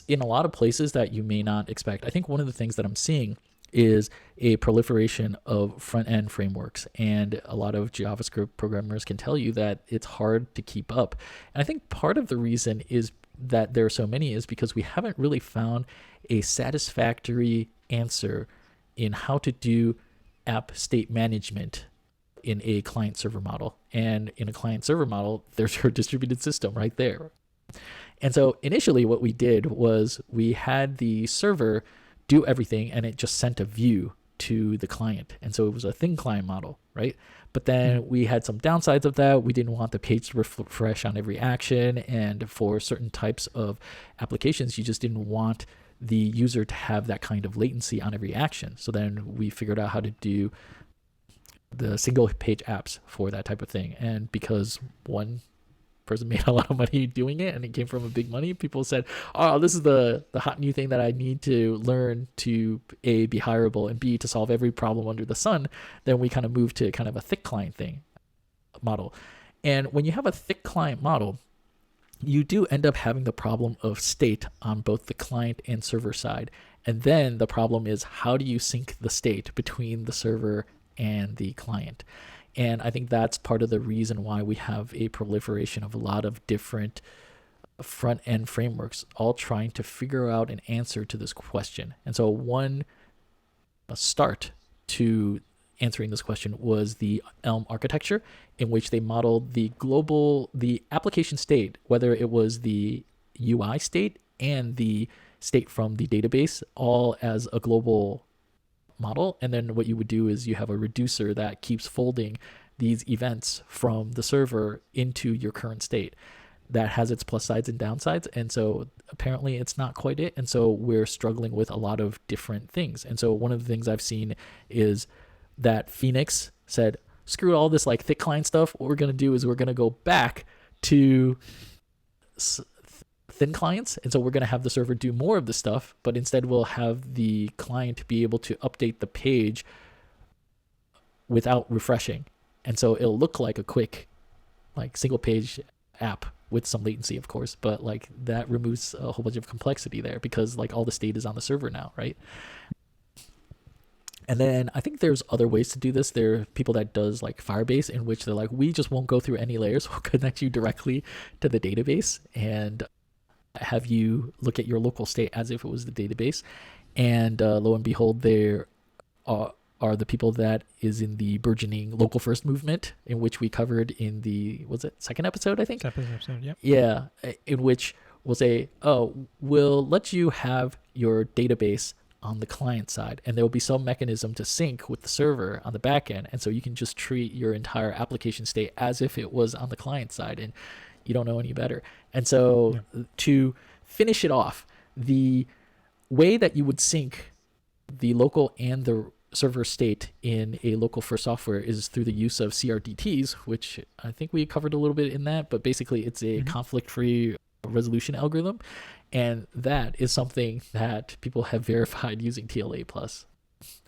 in a lot of places that you may not expect. I think one of the things that I'm seeing is a proliferation of front-end frameworks, and a lot of JavaScript programmers can tell you that it's hard to keep up. And I think part of the reason is that there are so many is because we haven't really found a satisfactory answer in how to do app state management in a client server model. And in a client server model, there's your distributed system right there. And so initially what we did was we had the server do everything, and it just sent a view to the client. And so it was a thin client model, right? But then we had some downsides of that. We didn't want the page to refresh on every action. And for certain types of applications, you just didn't want the user to have that kind of latency on every action. So then we figured out how to do the single page apps for that type of thing. And because one person made a lot of money doing it and it came from a big money, people said, oh, this is the hot new thing that I need to learn to A, be hireable, and B, to solve every problem under the sun. Then we kind of moved to kind of a thick client model. And when you have a thick client model, you do end up having the problem of state on both the client and server side. And then the problem is, how do you sync the state between the server and the client? And I think that's part of the reason why we have a proliferation of a lot of different front-end frameworks all trying to figure out an answer to this question. And so one start to answering this question was the Elm architecture, in which they modeled the application state, whether it was the UI state and the state from the database, all as a global model. And then what you would do is you have a reducer that keeps folding these events from the server into your current state. That has its plus sides and downsides. And so apparently it's not quite it. And so we're struggling with a lot of different things. And so one of the things I've seen is that Phoenix said, screw all this like thick client stuff. What we're going to do is we're going to go back to thin clients. And so we're going to have the server do more of the stuff, but instead we'll have the client be able to update the page without refreshing. And so it'll look like a quick, like single page app with some latency, of course, but like that removes a whole bunch of complexity there because like all the state is on the server now, right? And then I think there's other ways to do this. There are people that does like Firebase, in which they're like, we just won't go through any layers. We'll connect you directly to the database and have you look at your local state as if it was the database. And lo and behold, there are the people that is in the burgeoning local first movement, in which we covered in the, was it second episode, I think? Second episode, yep. Yeah, in which we'll say, oh, we'll let you have your database on the client side, and there will be some mechanism to sync with the server on the back end. And so you can just treat your entire application state as if it was on the client side, and you don't know any better. And so to finish it off, the way that you would sync the local and the server state in a local first software is through the use of CRDTs, which I think we covered a little bit in that, but basically it's a conflict-free resolution algorithm. And that is something that people have verified using TLA plus.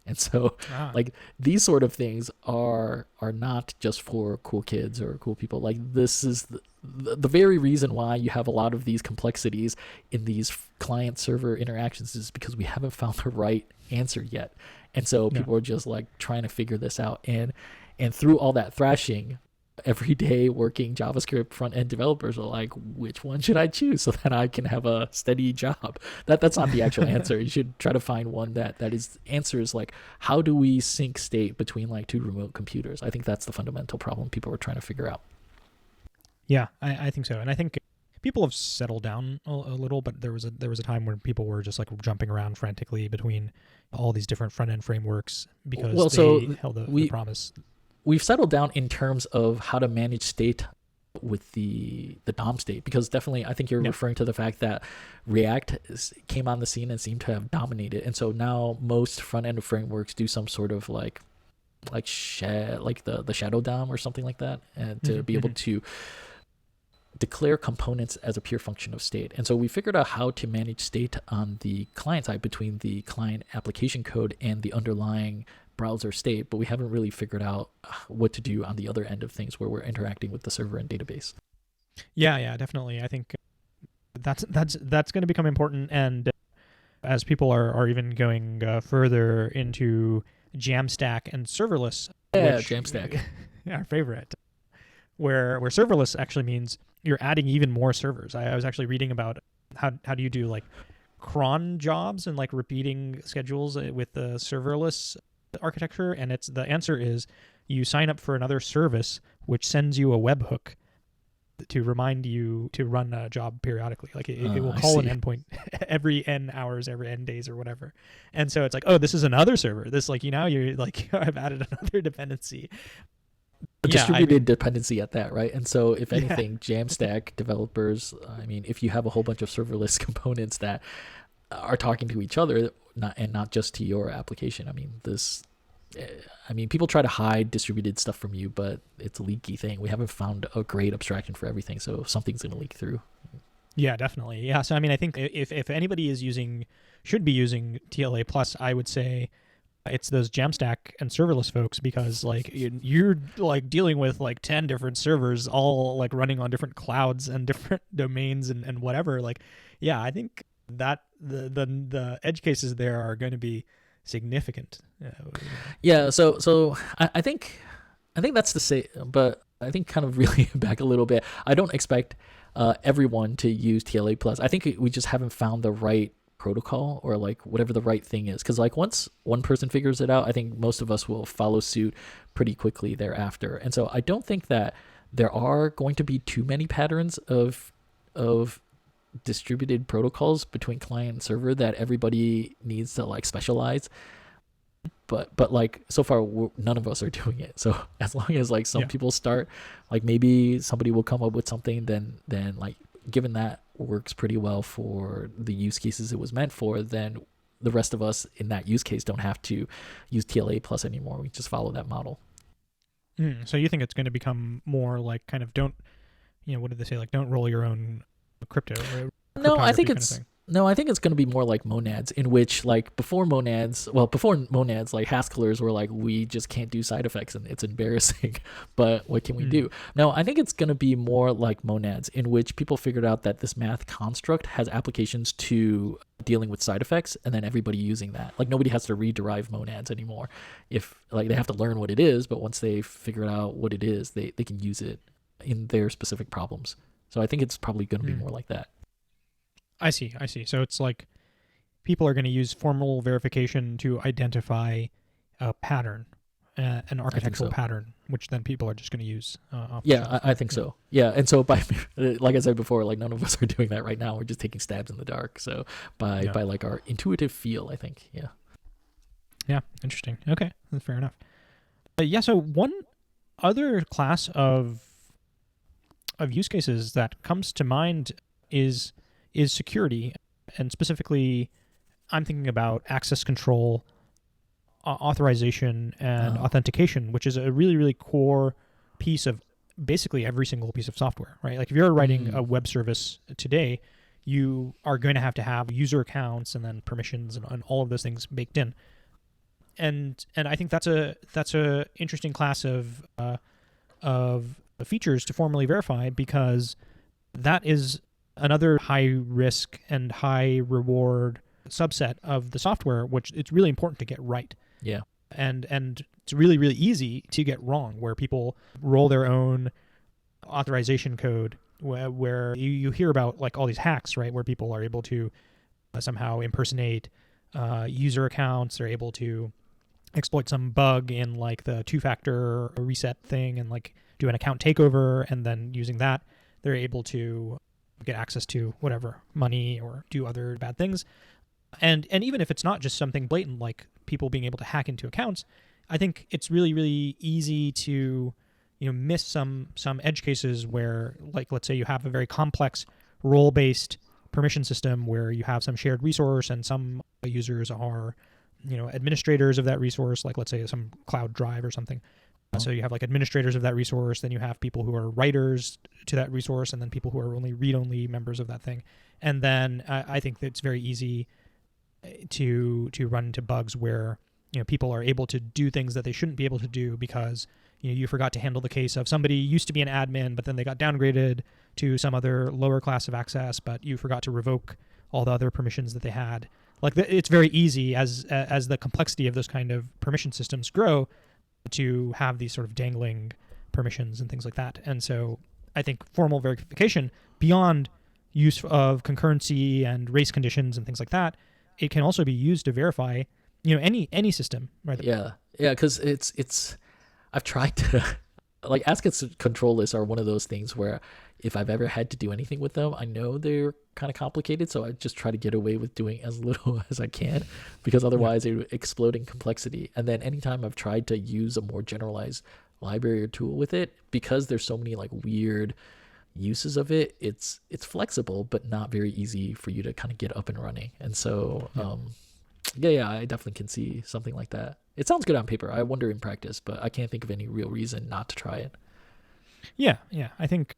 And so like these sort of things are not just for cool kids or cool people. Like this is the very reason why you have a lot of these complexities in these client server interactions is because we haven't found the right answer yet. And so people are just like trying to figure this out. And through all that thrashing, everyday working JavaScript front-end developers are like, which one should I choose so that I can have a steady job? That's not the actual answer. You should try to find one that is answers like, how do we sync state between like two remote computers? I think that's the fundamental problem people are trying to figure out. Yeah, I think so. And I think people have settled down a little, but there was a time when people were just like jumping around frantically between all these different front-end frameworks because they held the promise. We've settled down in terms of how to manage state with the DOM state, because definitely I think you're referring to the fact that React came on the scene and seemed to have dominated. And so now most front-end frameworks do some sort of like the shadow DOM or something like that, and to be able to declare components as a pure function of state. And so we figured out how to manage state on the client side between the client application code and the underlying browser state, but we haven't really figured out what to do on the other end of things where we're interacting with the server and database. Yeah, definitely. I think that's going to become important, and as people are even going further into Jamstack and serverless. Yeah, Jamstack. Our favorite. Where serverless actually means you're adding even more servers. I was actually reading about how do you do like cron jobs and like repeating schedules with the serverless architecture, and the answer is you sign up for another service which sends you a webhook to remind you to run a job periodically. Like it will call an endpoint every n hours, every n days or whatever. And so it's like, oh, this is another server. This like you're like I've added another dependency. A distributed dependency at that, right? And so if anything, Jamstack developers, I mean, if you have a whole bunch of serverless components that are talking to each other, not just to your application, people try to hide distributed stuff from you, but it's a leaky thing. We haven't found a great abstraction for everything, so something's going to leak through. Yeah, definitely. Yeah, so I mean, I think if anybody should be using TLA plus, I would say it's those Jamstack and serverless folks, because like you're like dealing with like 10 different servers all like running on different clouds and different domains and whatever. Like, yeah, I think that the edge cases there are going to be significant. Yeah. So I think that's the same, but I think kind of really back a little bit. I don't expect everyone to use TLA plus. I think we just haven't found the right protocol or like whatever the right thing is, because like once one person figures it out, I think most of us will follow suit pretty quickly thereafter. And so I don't think that there are going to be too many patterns of distributed protocols between client and server that everybody needs to like specialize. But like so far none of us are doing it. So as long as like some people start, like maybe somebody will come up with something, then like given that works pretty well for the use cases it was meant for, then the rest of us in that use case don't have to use TLA plus anymore. We just follow that model. So you think it's going to become more like kind of what did they say? Like don't roll your own crypto. No, I think it's going to be more like monads, in which like before monads, like Haskellers were like, we just can't do side effects and it's embarrassing, but what can we do? No, I think it's going to be more like monads, in which people figured out that this math construct has applications to dealing with side effects, and then everybody using that. Like nobody has to rederive monads anymore. If like they have to learn what it is, but once they figure out what it is, they can use it in their specific problems. So I think it's probably going to be more like that. I see. So it's like people are going to use formal verification to identify a pattern, an architectural so. pattern, which then people are just going to use. Off the Yeah, shelf. I think so. Yeah, and so by like I said before, like none of us are doing that right now. We're just taking stabs in the dark. So Yeah. by like our intuitive feel, I think. Yeah. Yeah, interesting. Okay, fair enough. Yeah, so one other class of use cases that comes to mind is security, and specifically, I'm thinking about access control, authorization, and Oh. authentication, which is a really, really core piece of basically every single piece of software, right? Like if you're writing a web service today, you are going to have user accounts and then permissions and all of those things baked in. And I think that's a interesting class of features to formally verify, because that is another high risk and high reward subset of the software, which it's really important to get right. Yeah. And it's really, really easy to get wrong, where people roll their own authorization code, where you hear about like all these hacks, right, where people are able to somehow impersonate user accounts. They're able to exploit some bug in like the two-factor reset thing and like do an account takeover, and then using that they're able to get access to whatever money or do other bad things. And even if it's not just something blatant like people being able to hack into accounts, I think it's really, really easy to miss some edge cases where, like, let's say you have a very complex role-based permission system where you have some shared resource and some users are administrators of that resource, like let's say some cloud drive or something. So you have like administrators of that resource, then you have people who are writers to that resource, and then people who are only read-only members of that thing. And then I think that it's very easy to run into bugs where people are able to do things that they shouldn't be able to do because you forgot to handle the case of somebody used to be an admin, but then they got downgraded to some other lower class of access, but you forgot to revoke all the other permissions that they had. Like it's very easy as the complexity of those kind of permission systems grow to have these sort of dangling permissions and things like that. And so I think formal verification, beyond use of concurrency and race conditions and things like that, it can also be used to verify any system, right? Yeah, because it's I've tried to like access control lists are one of those things where if I've ever had to do anything with them, I know they're kind of complicated, so I just try to get away with doing as little as I can, because otherwise they would explode in complexity. And then anytime I've tried to use a more generalized library or tool with it, because there's so many like weird uses of it, it's flexible but not very easy for you to kind of get up and running. And so yeah, I definitely can see something like that. It sounds good on paper. I wonder in practice, but I can't think of any real reason not to try it. Yeah. I think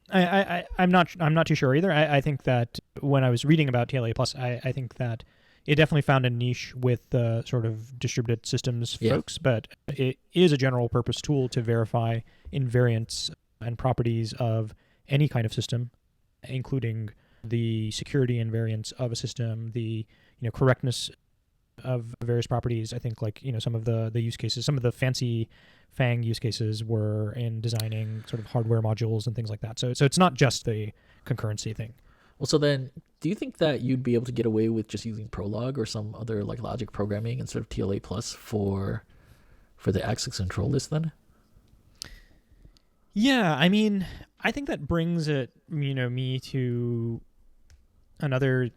I'm not too sure either. I think that when I was reading about TLA Plus, I think that it definitely found a niche with the sort of distributed systems folks, but it is a general purpose tool to verify invariants and properties of any kind of system, including the security invariants of a system, the correctness of various properties. I think like some of the use cases, some of the fancy FANG use cases were in designing sort of hardware modules and things like that. So it's not just the concurrency thing. Well, so then do you think that you'd be able to get away with just using Prolog or some other like logic programming instead of TLA plus for the access control list then? Yeah, I mean, I think that brings it me to another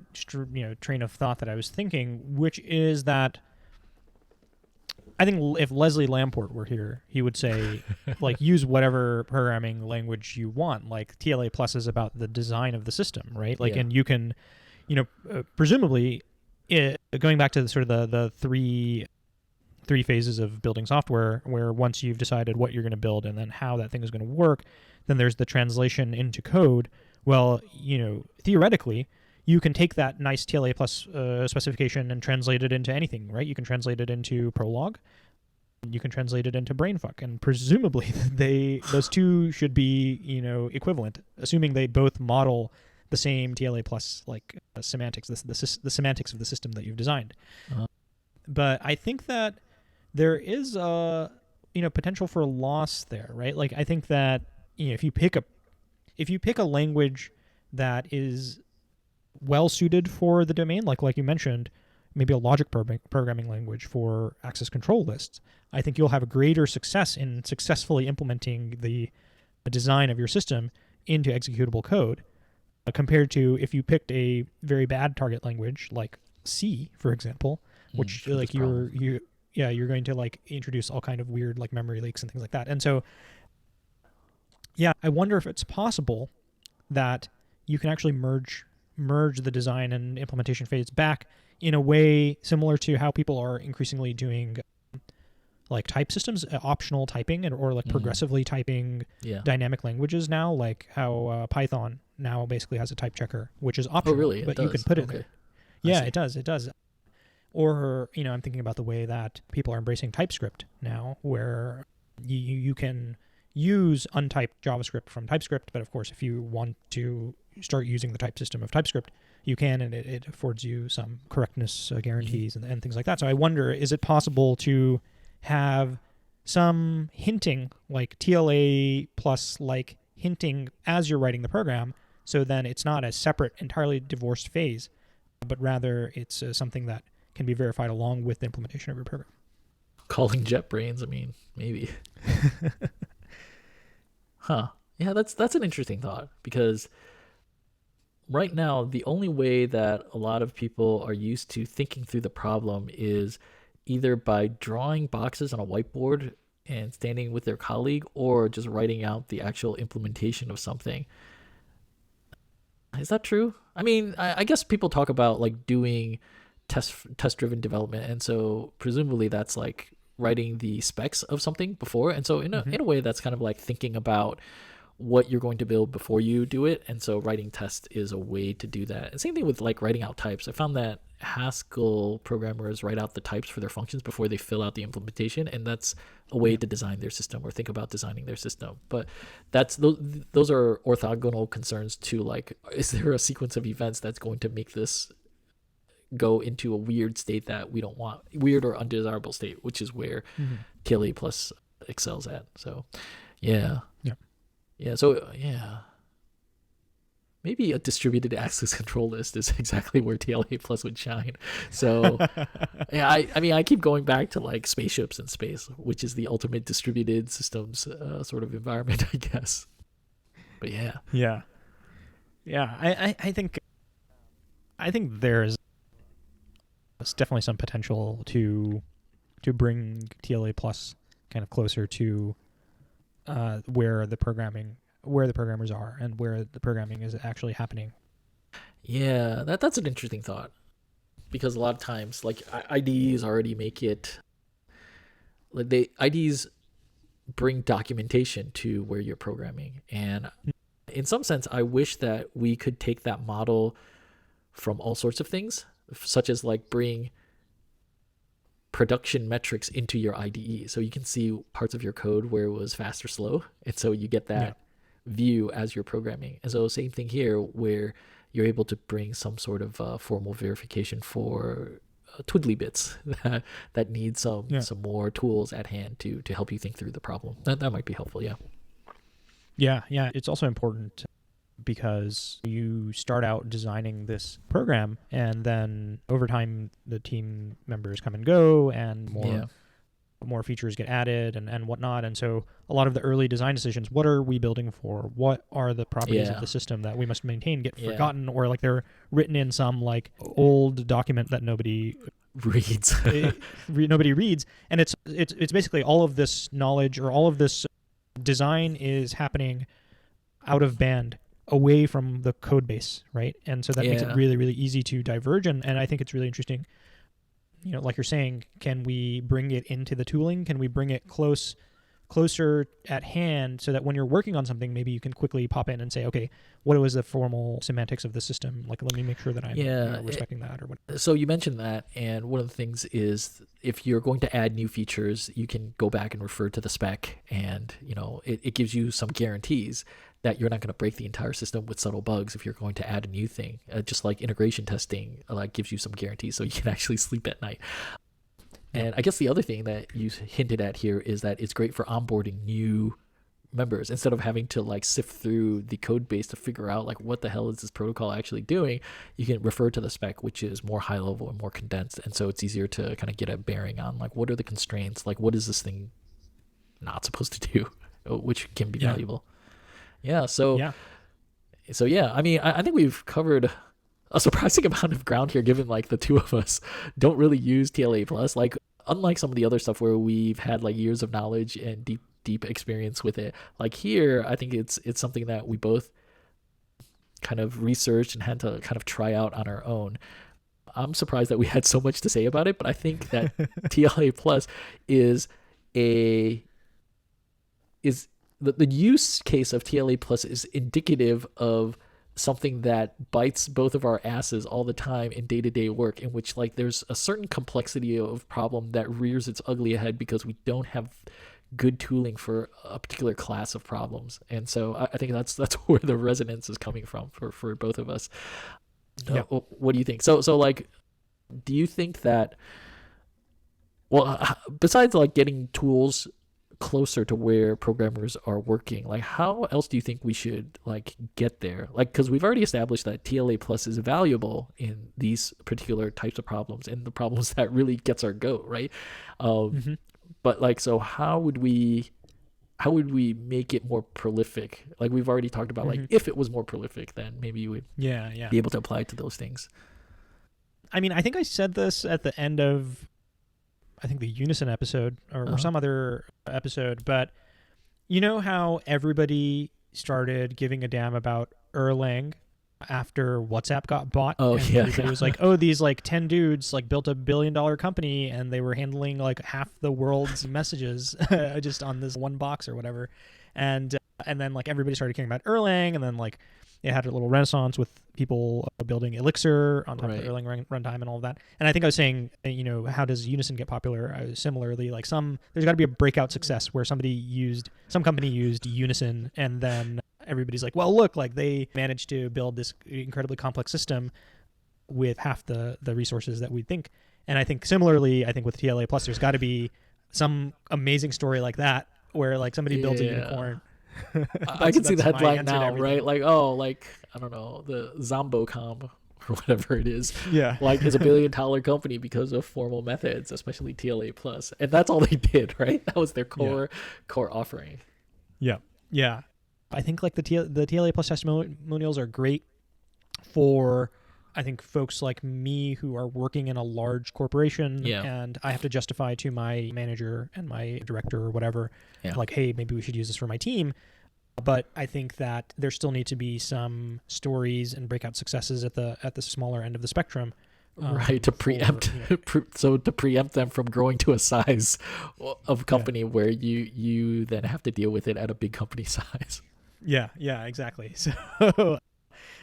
train of thought that I was thinking, which is that I think if Leslie Lamport were here, he would say, like, use whatever programming language you want. Like, TLA Plus is about the design of the system, right? Like, and you can, presumably, going back to the sort of the three phases of building software, where once you've decided what you're going to build and then how that thing is going to work, then there's the translation into code. Well, theoretically, you can take that nice TLA plus specification and translate it into anything, right? You can translate it into Prolog. You can translate it into Brainfuck. And presumably those two should be, equivalent, assuming they both model the same TLA plus like semantics, the semantics of the system that you've designed. But I think that there is a, potential for loss there, right? Like I think that, if you pick a language that is well suited for the domain, like you mentioned, maybe a logic programming language for access control lists, I think you'll have a greater success in successfully implementing the design of your system into executable code compared to if you picked a very bad target language like C, for example, which like you're going to like introduce all kind of weird like memory leaks and things like that. And so, yeah, I wonder if it's possible that you can actually merge the design and implementation phase back in a way similar to how people are increasingly doing like type systems, optional typing, or like progressively typing dynamic languages now, like how Python now basically has a type checker, which is optional. Oh, really? But you can put it there. Yeah, it does. Or, I'm thinking about the way that people are embracing TypeScript now, where you can use untyped JavaScript from TypeScript, but of course, if you want to start using the type system of TypeScript, you can, and it affords you some correctness guarantees and things like that. So I wonder, is it possible to have some hinting, like TLA plus like hinting as you're writing the program, so then it's not a separate, entirely divorced phase, but rather it's something that can be verified along with the implementation of your program. Calling JetBrains, I mean, maybe. Huh. Yeah, that's an interesting thought, because right now the only way that a lot of people are used to thinking through the problem is either by drawing boxes on a whiteboard and standing with their colleague, or just writing out the actual implementation of something. Is that true? I mean, I guess people talk about like doing test-driven development, and so presumably that's like writing the specs of something before. And so in a way, that's kind of like thinking about what you're going to build before you do it. And so writing tests is a way to do that. And same thing with like writing out types. I found that Haskell programmers write out the types for their functions before they fill out the implementation, and that's a way to design their system or think about designing their system. But those are orthogonal concerns to like, is there a sequence of events that's going to make this go into a weird state that we don't want, weird or undesirable state, which is where TLA plus excels at. So maybe a distributed access control list is exactly where TLA plus would shine. So I mean, I keep going back to like spaceships in space, which is the ultimate distributed systems sort of environment, I guess. But I think there's definitely some potential to bring TLA plus kind of closer to where the programmers are and where the programming is actually happening. Yeah, that's an interesting thought, because a lot of times like IDEs already make it like IDEs bring documentation to where you're programming, and in some sense I wish that we could take that model from all sorts of things, such as like bring production metrics into your IDE, so you can see parts of your code where it was fast or slow, and so you get that view as you're programming. And so same thing here, where you're able to bring some sort of formal verification for twiddly bits that need some more tools at hand to help you think through the problem. That might be helpful. Yeah. It's also important because you start out designing this program, and then over time the team members come and go, and more features get added and whatnot. And so a lot of the early design decisions, what are we building for? What are the properties of the system that we must maintain, get forgotten, or like they're written in some like old document that nobody reads. Nobody reads. And it's basically all of this knowledge or all of this design is happening out of band, away from the code base, right? And so that makes it really, really easy to diverge. And I think it's really interesting, like you're saying, can we bring it into the tooling? Can we bring it closer at hand, so that when you're working on something, maybe you can quickly pop in and say, okay, what was the formal semantics of the system? Like, let me make sure that I'm respecting that or what. So you mentioned that, and one of the things is if you're going to add new features, you can go back and refer to the spec, and it gives you some guarantees that you're not going to break the entire system with subtle bugs if you're going to add a new thing. Just like integration testing gives you some guarantees so you can actually sleep at night. And I guess the other thing that you hinted at here is that it's great for onboarding new members. Instead of having to like sift through the code base to figure out like what the hell is this protocol actually doing, you can refer to the spec, which is more high level and more condensed. And so it's easier to kind of get a bearing on like what are the constraints, like what is this thing not supposed to do, which can be valuable. Yeah. So yeah, I mean, I think we've covered a surprising amount of ground here, given like the two of us don't really use TLA plus. Like, unlike some of the other stuff where we've had like years of knowledge and deep experience with it, like here, I think it's something that we both kind of researched and had to kind of try out on our own. I'm surprised that we had so much to say about it, but I think that TLA plus is the use case of TLA plus is indicative of something that bites both of our asses all the time in day-to-day work, in which like there's a certain complexity of problem that rears its ugly head because we don't have good tooling for a particular class of problems. And so I think that's where the resonance is coming from for both of us. What do you think? So like, do you think that, well, besides like getting tools closer to where programmers are working, like how else do you think we should like get there? Like, because we've already established that TLA plus is valuable in these particular types of problems and the problems that really gets our goat, right? But like, so how would we make it more prolific? Like we've already talked about, like if it was more prolific, then maybe you would be able to apply it to those things. I mean, I think I said this at the end of, I think the Unison episode or some other episode, but you know how everybody started giving a damn about Erlang after WhatsApp got bought? It was like, oh, these like 10 dudes like built $1 billion company and they were handling like half the world's messages just on this one box or whatever. And then like everybody started caring about Erlang, and then like it had a little renaissance with people building Elixir on top of the Erlang runtime and all of that. And I think I was saying, you know, how does Unison get popular? Similarly, like there's got to be a breakout success where some company used Unison, and then everybody's like, well, look, like they managed to build this incredibly complex system with half the resources that we think. And I think similarly, I think with TLA plus, there's got to be some amazing story like that where like somebody builds a unicorn. I can see the headline now, right? Like, oh, like, I don't know, the Zombocom or whatever it is. Yeah. Like, is $1 billion company because of formal methods, especially TLA plus. And that's all they did, right? That was their core offering. Yeah. Yeah. I think like the TLA plus testimonials are great for, I think, folks like me who are working in a large corporation and I have to justify to my manager and my director or whatever, like, hey, maybe we should use this for my team. But I think that there still need to be some stories and breakout successes at the smaller end of the spectrum. Right, to preempt, so to preempt them from growing to a size of company where you then have to deal with it at a big company size. Yeah, exactly. So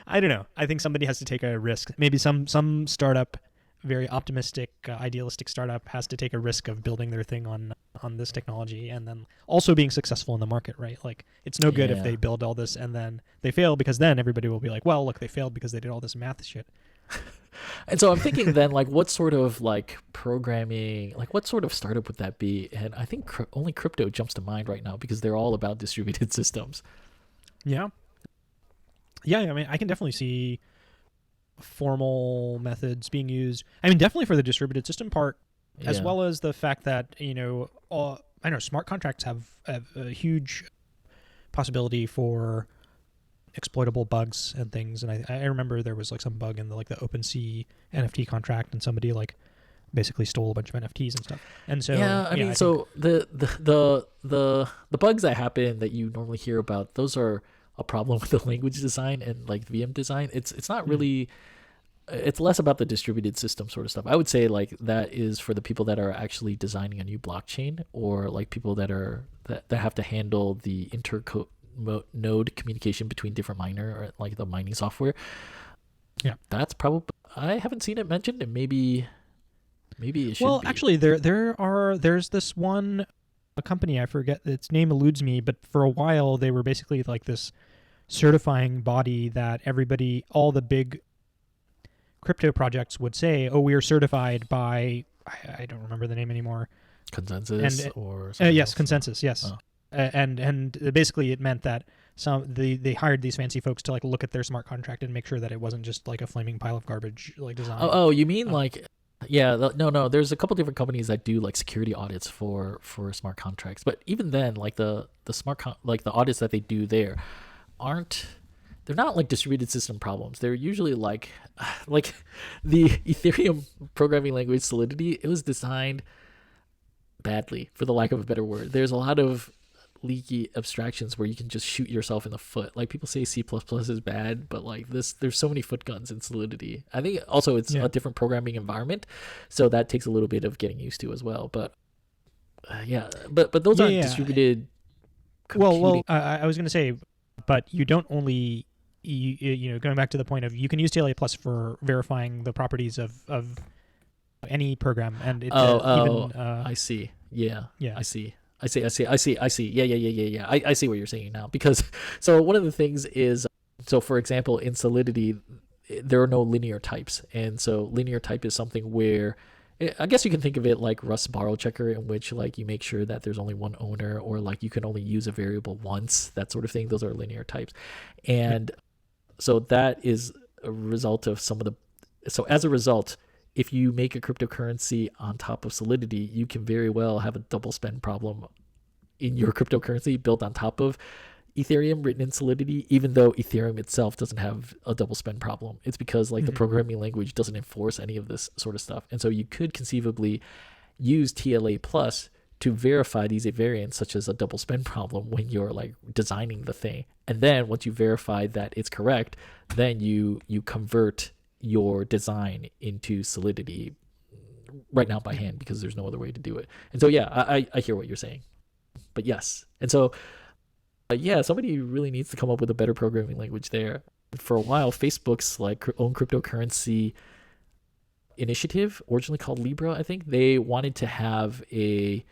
I don't know. I think somebody has to take a risk. Maybe some startup, very optimistic, idealistic startup, has to take a risk of building their thing on this technology and then also being successful in the market, right? Like, it's no good if they build all this and then they fail, because then everybody will be like, well, look, they failed because they did all this math shit. And so I'm thinking then, like, what sort of like programming, like what sort of startup would that be? And I think only crypto jumps to mind right now because they're all about distributed systems. Yeah. I mean, I can definitely see formal methods being used. I mean, definitely for the distributed system part, as well as the fact that, you know, I know smart contracts have a huge possibility for exploitable bugs and things. And I remember there was like some bug in the OpenSea NFT contract, and somebody like basically stole a bunch of NFTs and stuff. And so I mean, so the bugs that happen that you normally hear about, those are a problem with the language design and like VM design. It's not really it's less about the distributed system sort of stuff. I would say like that is for the people that are actually designing a new blockchain, or like people that have to handle the node communication between different miner, or like the mining software. Yeah, that's probably, I haven't seen it mentioned, and maybe it should be. Actually there's this one, a company, I forget, its name eludes me, but for a while they were basically like this certifying body that everybody, all the big crypto projects would say, oh, we are certified by, I don't remember the name anymore. Consensus or something yes, else? Consensus, yes. and basically it meant that they hired these fancy folks to like look at their smart contract and make sure that it wasn't just like a flaming pile of garbage like design. Oh, you mean like, yeah, no. There's a couple different companies that do like security audits for smart contracts, but even then, like the like the audits that they do there they're not like distributed system problems. They're usually like the Ethereum programming language Solidity. It was designed badly, for the lack of a better word. There's a lot of leaky abstractions where you can just shoot yourself in the foot. Like people say C++ is bad, but like there's so many foot guns in Solidity. I think also it's a different programming environment, so that takes a little bit of getting used to as well. But but those aren't distributed computing. Well, I was going to say, but you don't only going back to the point of you can use TLA plus for verifying the properties of any program, and I see. Yeah. I see. Yeah. I see what you're saying now, because so one of the things is, so for example, in Solidity, there are no linear types. And so linear type is something where, I guess you can think of it like Rust borrow checker, in which like you make sure that there's only one owner, or like you can only use a variable once, that sort of thing. Those are linear types. And so that is a result of so as a result, if you make a cryptocurrency on top of Solidity, you can very well have a double spend problem in your cryptocurrency built on top of Ethereum written in Solidity, even though Ethereum itself doesn't have a double spend problem. It's because like the programming language doesn't enforce any of this sort of stuff. And so you could conceivably use TLA plus to verify these variants, such as a double spend problem, when you're like designing the thing. And then once you verify that it's correct, then you convert your design into Solidity right now by hand, because there's no other way to do it. And so yeah, I hear what you're saying, but yes. And so somebody really needs to come up with a better programming language there. For a while, Facebook's like own cryptocurrency initiative, originally called Libra, I think, they wanted to have a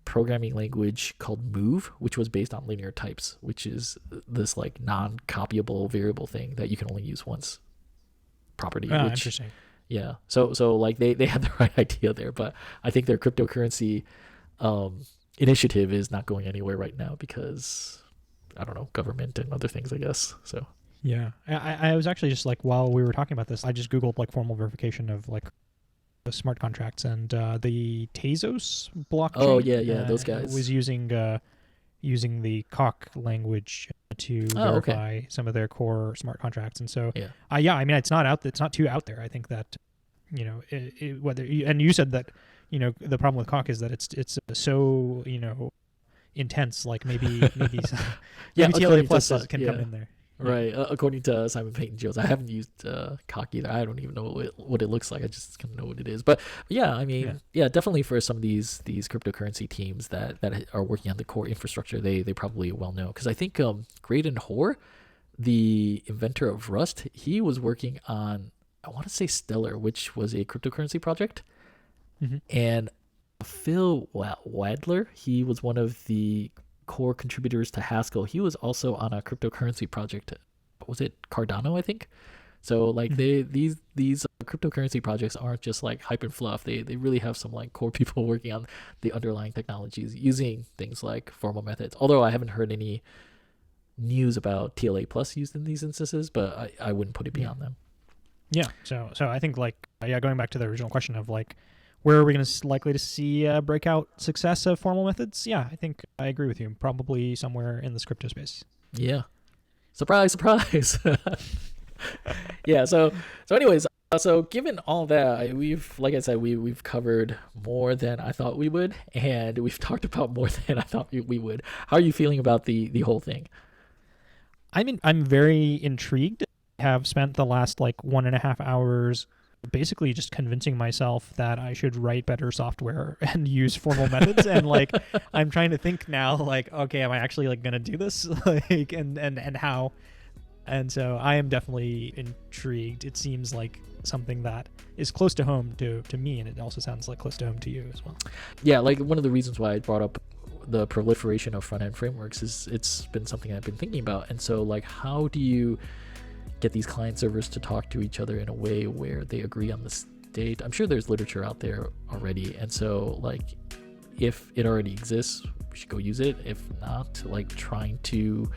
programming language called Move, which was based on linear types, which is this like non-copyable variable thing that you can only use once property. Interesting. Yeah. So like they had the right idea there, but I think their cryptocurrency initiative is not going anywhere right now because, I don't know, government and other things, I guess. So yeah, I was actually just like, while we were talking about this, I just Googled like formal verification of like smart contracts, and the Tezos blockchain. Oh yeah, those guys was using the Coq language to verify some of their core smart contracts, and so I mean, it's not too out there. I think that whether and you said that the problem with Coq is that it's so intense. Like maybe TLA plus can come in there. Right. According to Simon Peyton-Jones, I haven't used Coq either. I don't even know what it looks like. I just kind of know what it is. But yeah, I mean, definitely for some of these cryptocurrency teams that are working on the core infrastructure, they probably well know. Because I think Graydon Hoare, the inventor of Rust, he was working on, I want to say Stellar, which was a cryptocurrency project. Mm-hmm. And Phil Wadler, he was one of the core contributors to Haskell. He was also on a cryptocurrency project. Was it Cardano, I think? So like these cryptocurrency projects aren't just like hype and fluff. They really have some like core people working on the underlying technologies using things like formal methods. Although I haven't heard any news about TLA plus used in these instances, but I wouldn't put it beyond them. Yeah. So I think like going back to the original question of like, where are we going to likely to see breakout success of formal methods? Yeah, I think I agree with you. Probably somewhere in the crypto space. Yeah. Surprise. Yeah. So anyways, so given all that, we've covered more than I thought we would, and we've talked about more than I thought we would. How are you feeling about the whole thing? I'm very intrigued. I have spent the last like 1.5 hours basically just convincing myself that I should write better software and use formal methods. And like, I'm trying to think now, like, okay, am I actually like going to do this? Like, and how? And so I am definitely intrigued. It seems like something that is close to home to me. And it also sounds like close to home to you as well. Yeah. Like one of the reasons why I brought up the proliferation of front-end frameworks is it's been something I've been thinking about. And so like, how do you get these client servers to talk to each other in a way where they agree on the state? I'm sure there's literature out there already. And so like, if it already exists, should go use it. If not, like trying to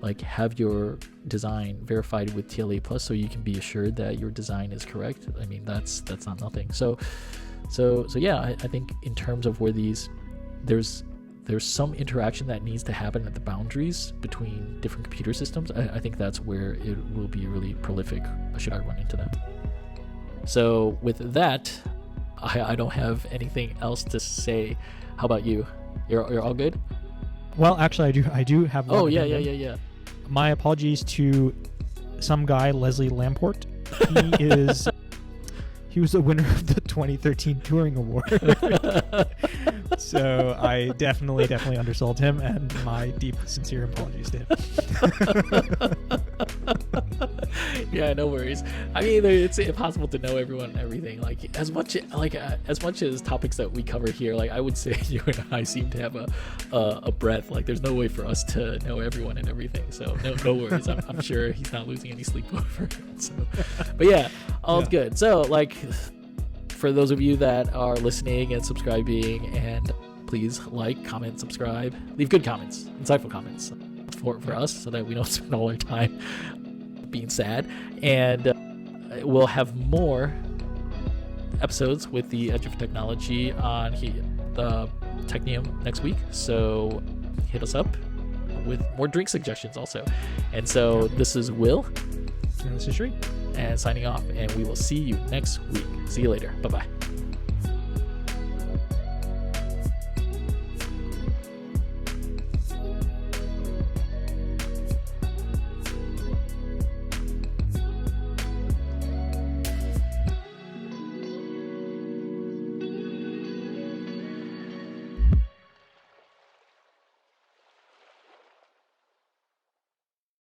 like have your design verified with TLA plus so you can be assured that your design is correct. I mean, that's not nothing. So yeah, I think in terms of where there's some interaction that needs to happen at the boundaries between different computer systems. I think that's where it will be really prolific should I run into them. So with that, I don't have anything else to say. How about you? You're all good? Well, actually, I do have one. Oh, yeah. My apologies to some guy, Leslie Lamport. He was the winner of the 2013 Turing Award. So I definitely undersold him, and my deep, sincere apologies to him. Yeah, no worries. I mean, it's impossible to know everyone and everything. Like as much as topics that we cover here, like I would say you and I seem to have a breadth. Like there's no way for us to know everyone and everything. So no worries. I'm sure he's not losing any sleep over it. So, but yeah, all's good. So like, for those of you that are listening and subscribing, and please like, comment, subscribe, leave good comments, insightful comments for us, so that we don't spend all our time being sad. And we'll have more episodes with the Edge of Technology on the Technium next week. So hit us up with more drink suggestions also. And so this is Will. And this is Sri. And signing off, and we will see you next week. See you later. Bye-bye.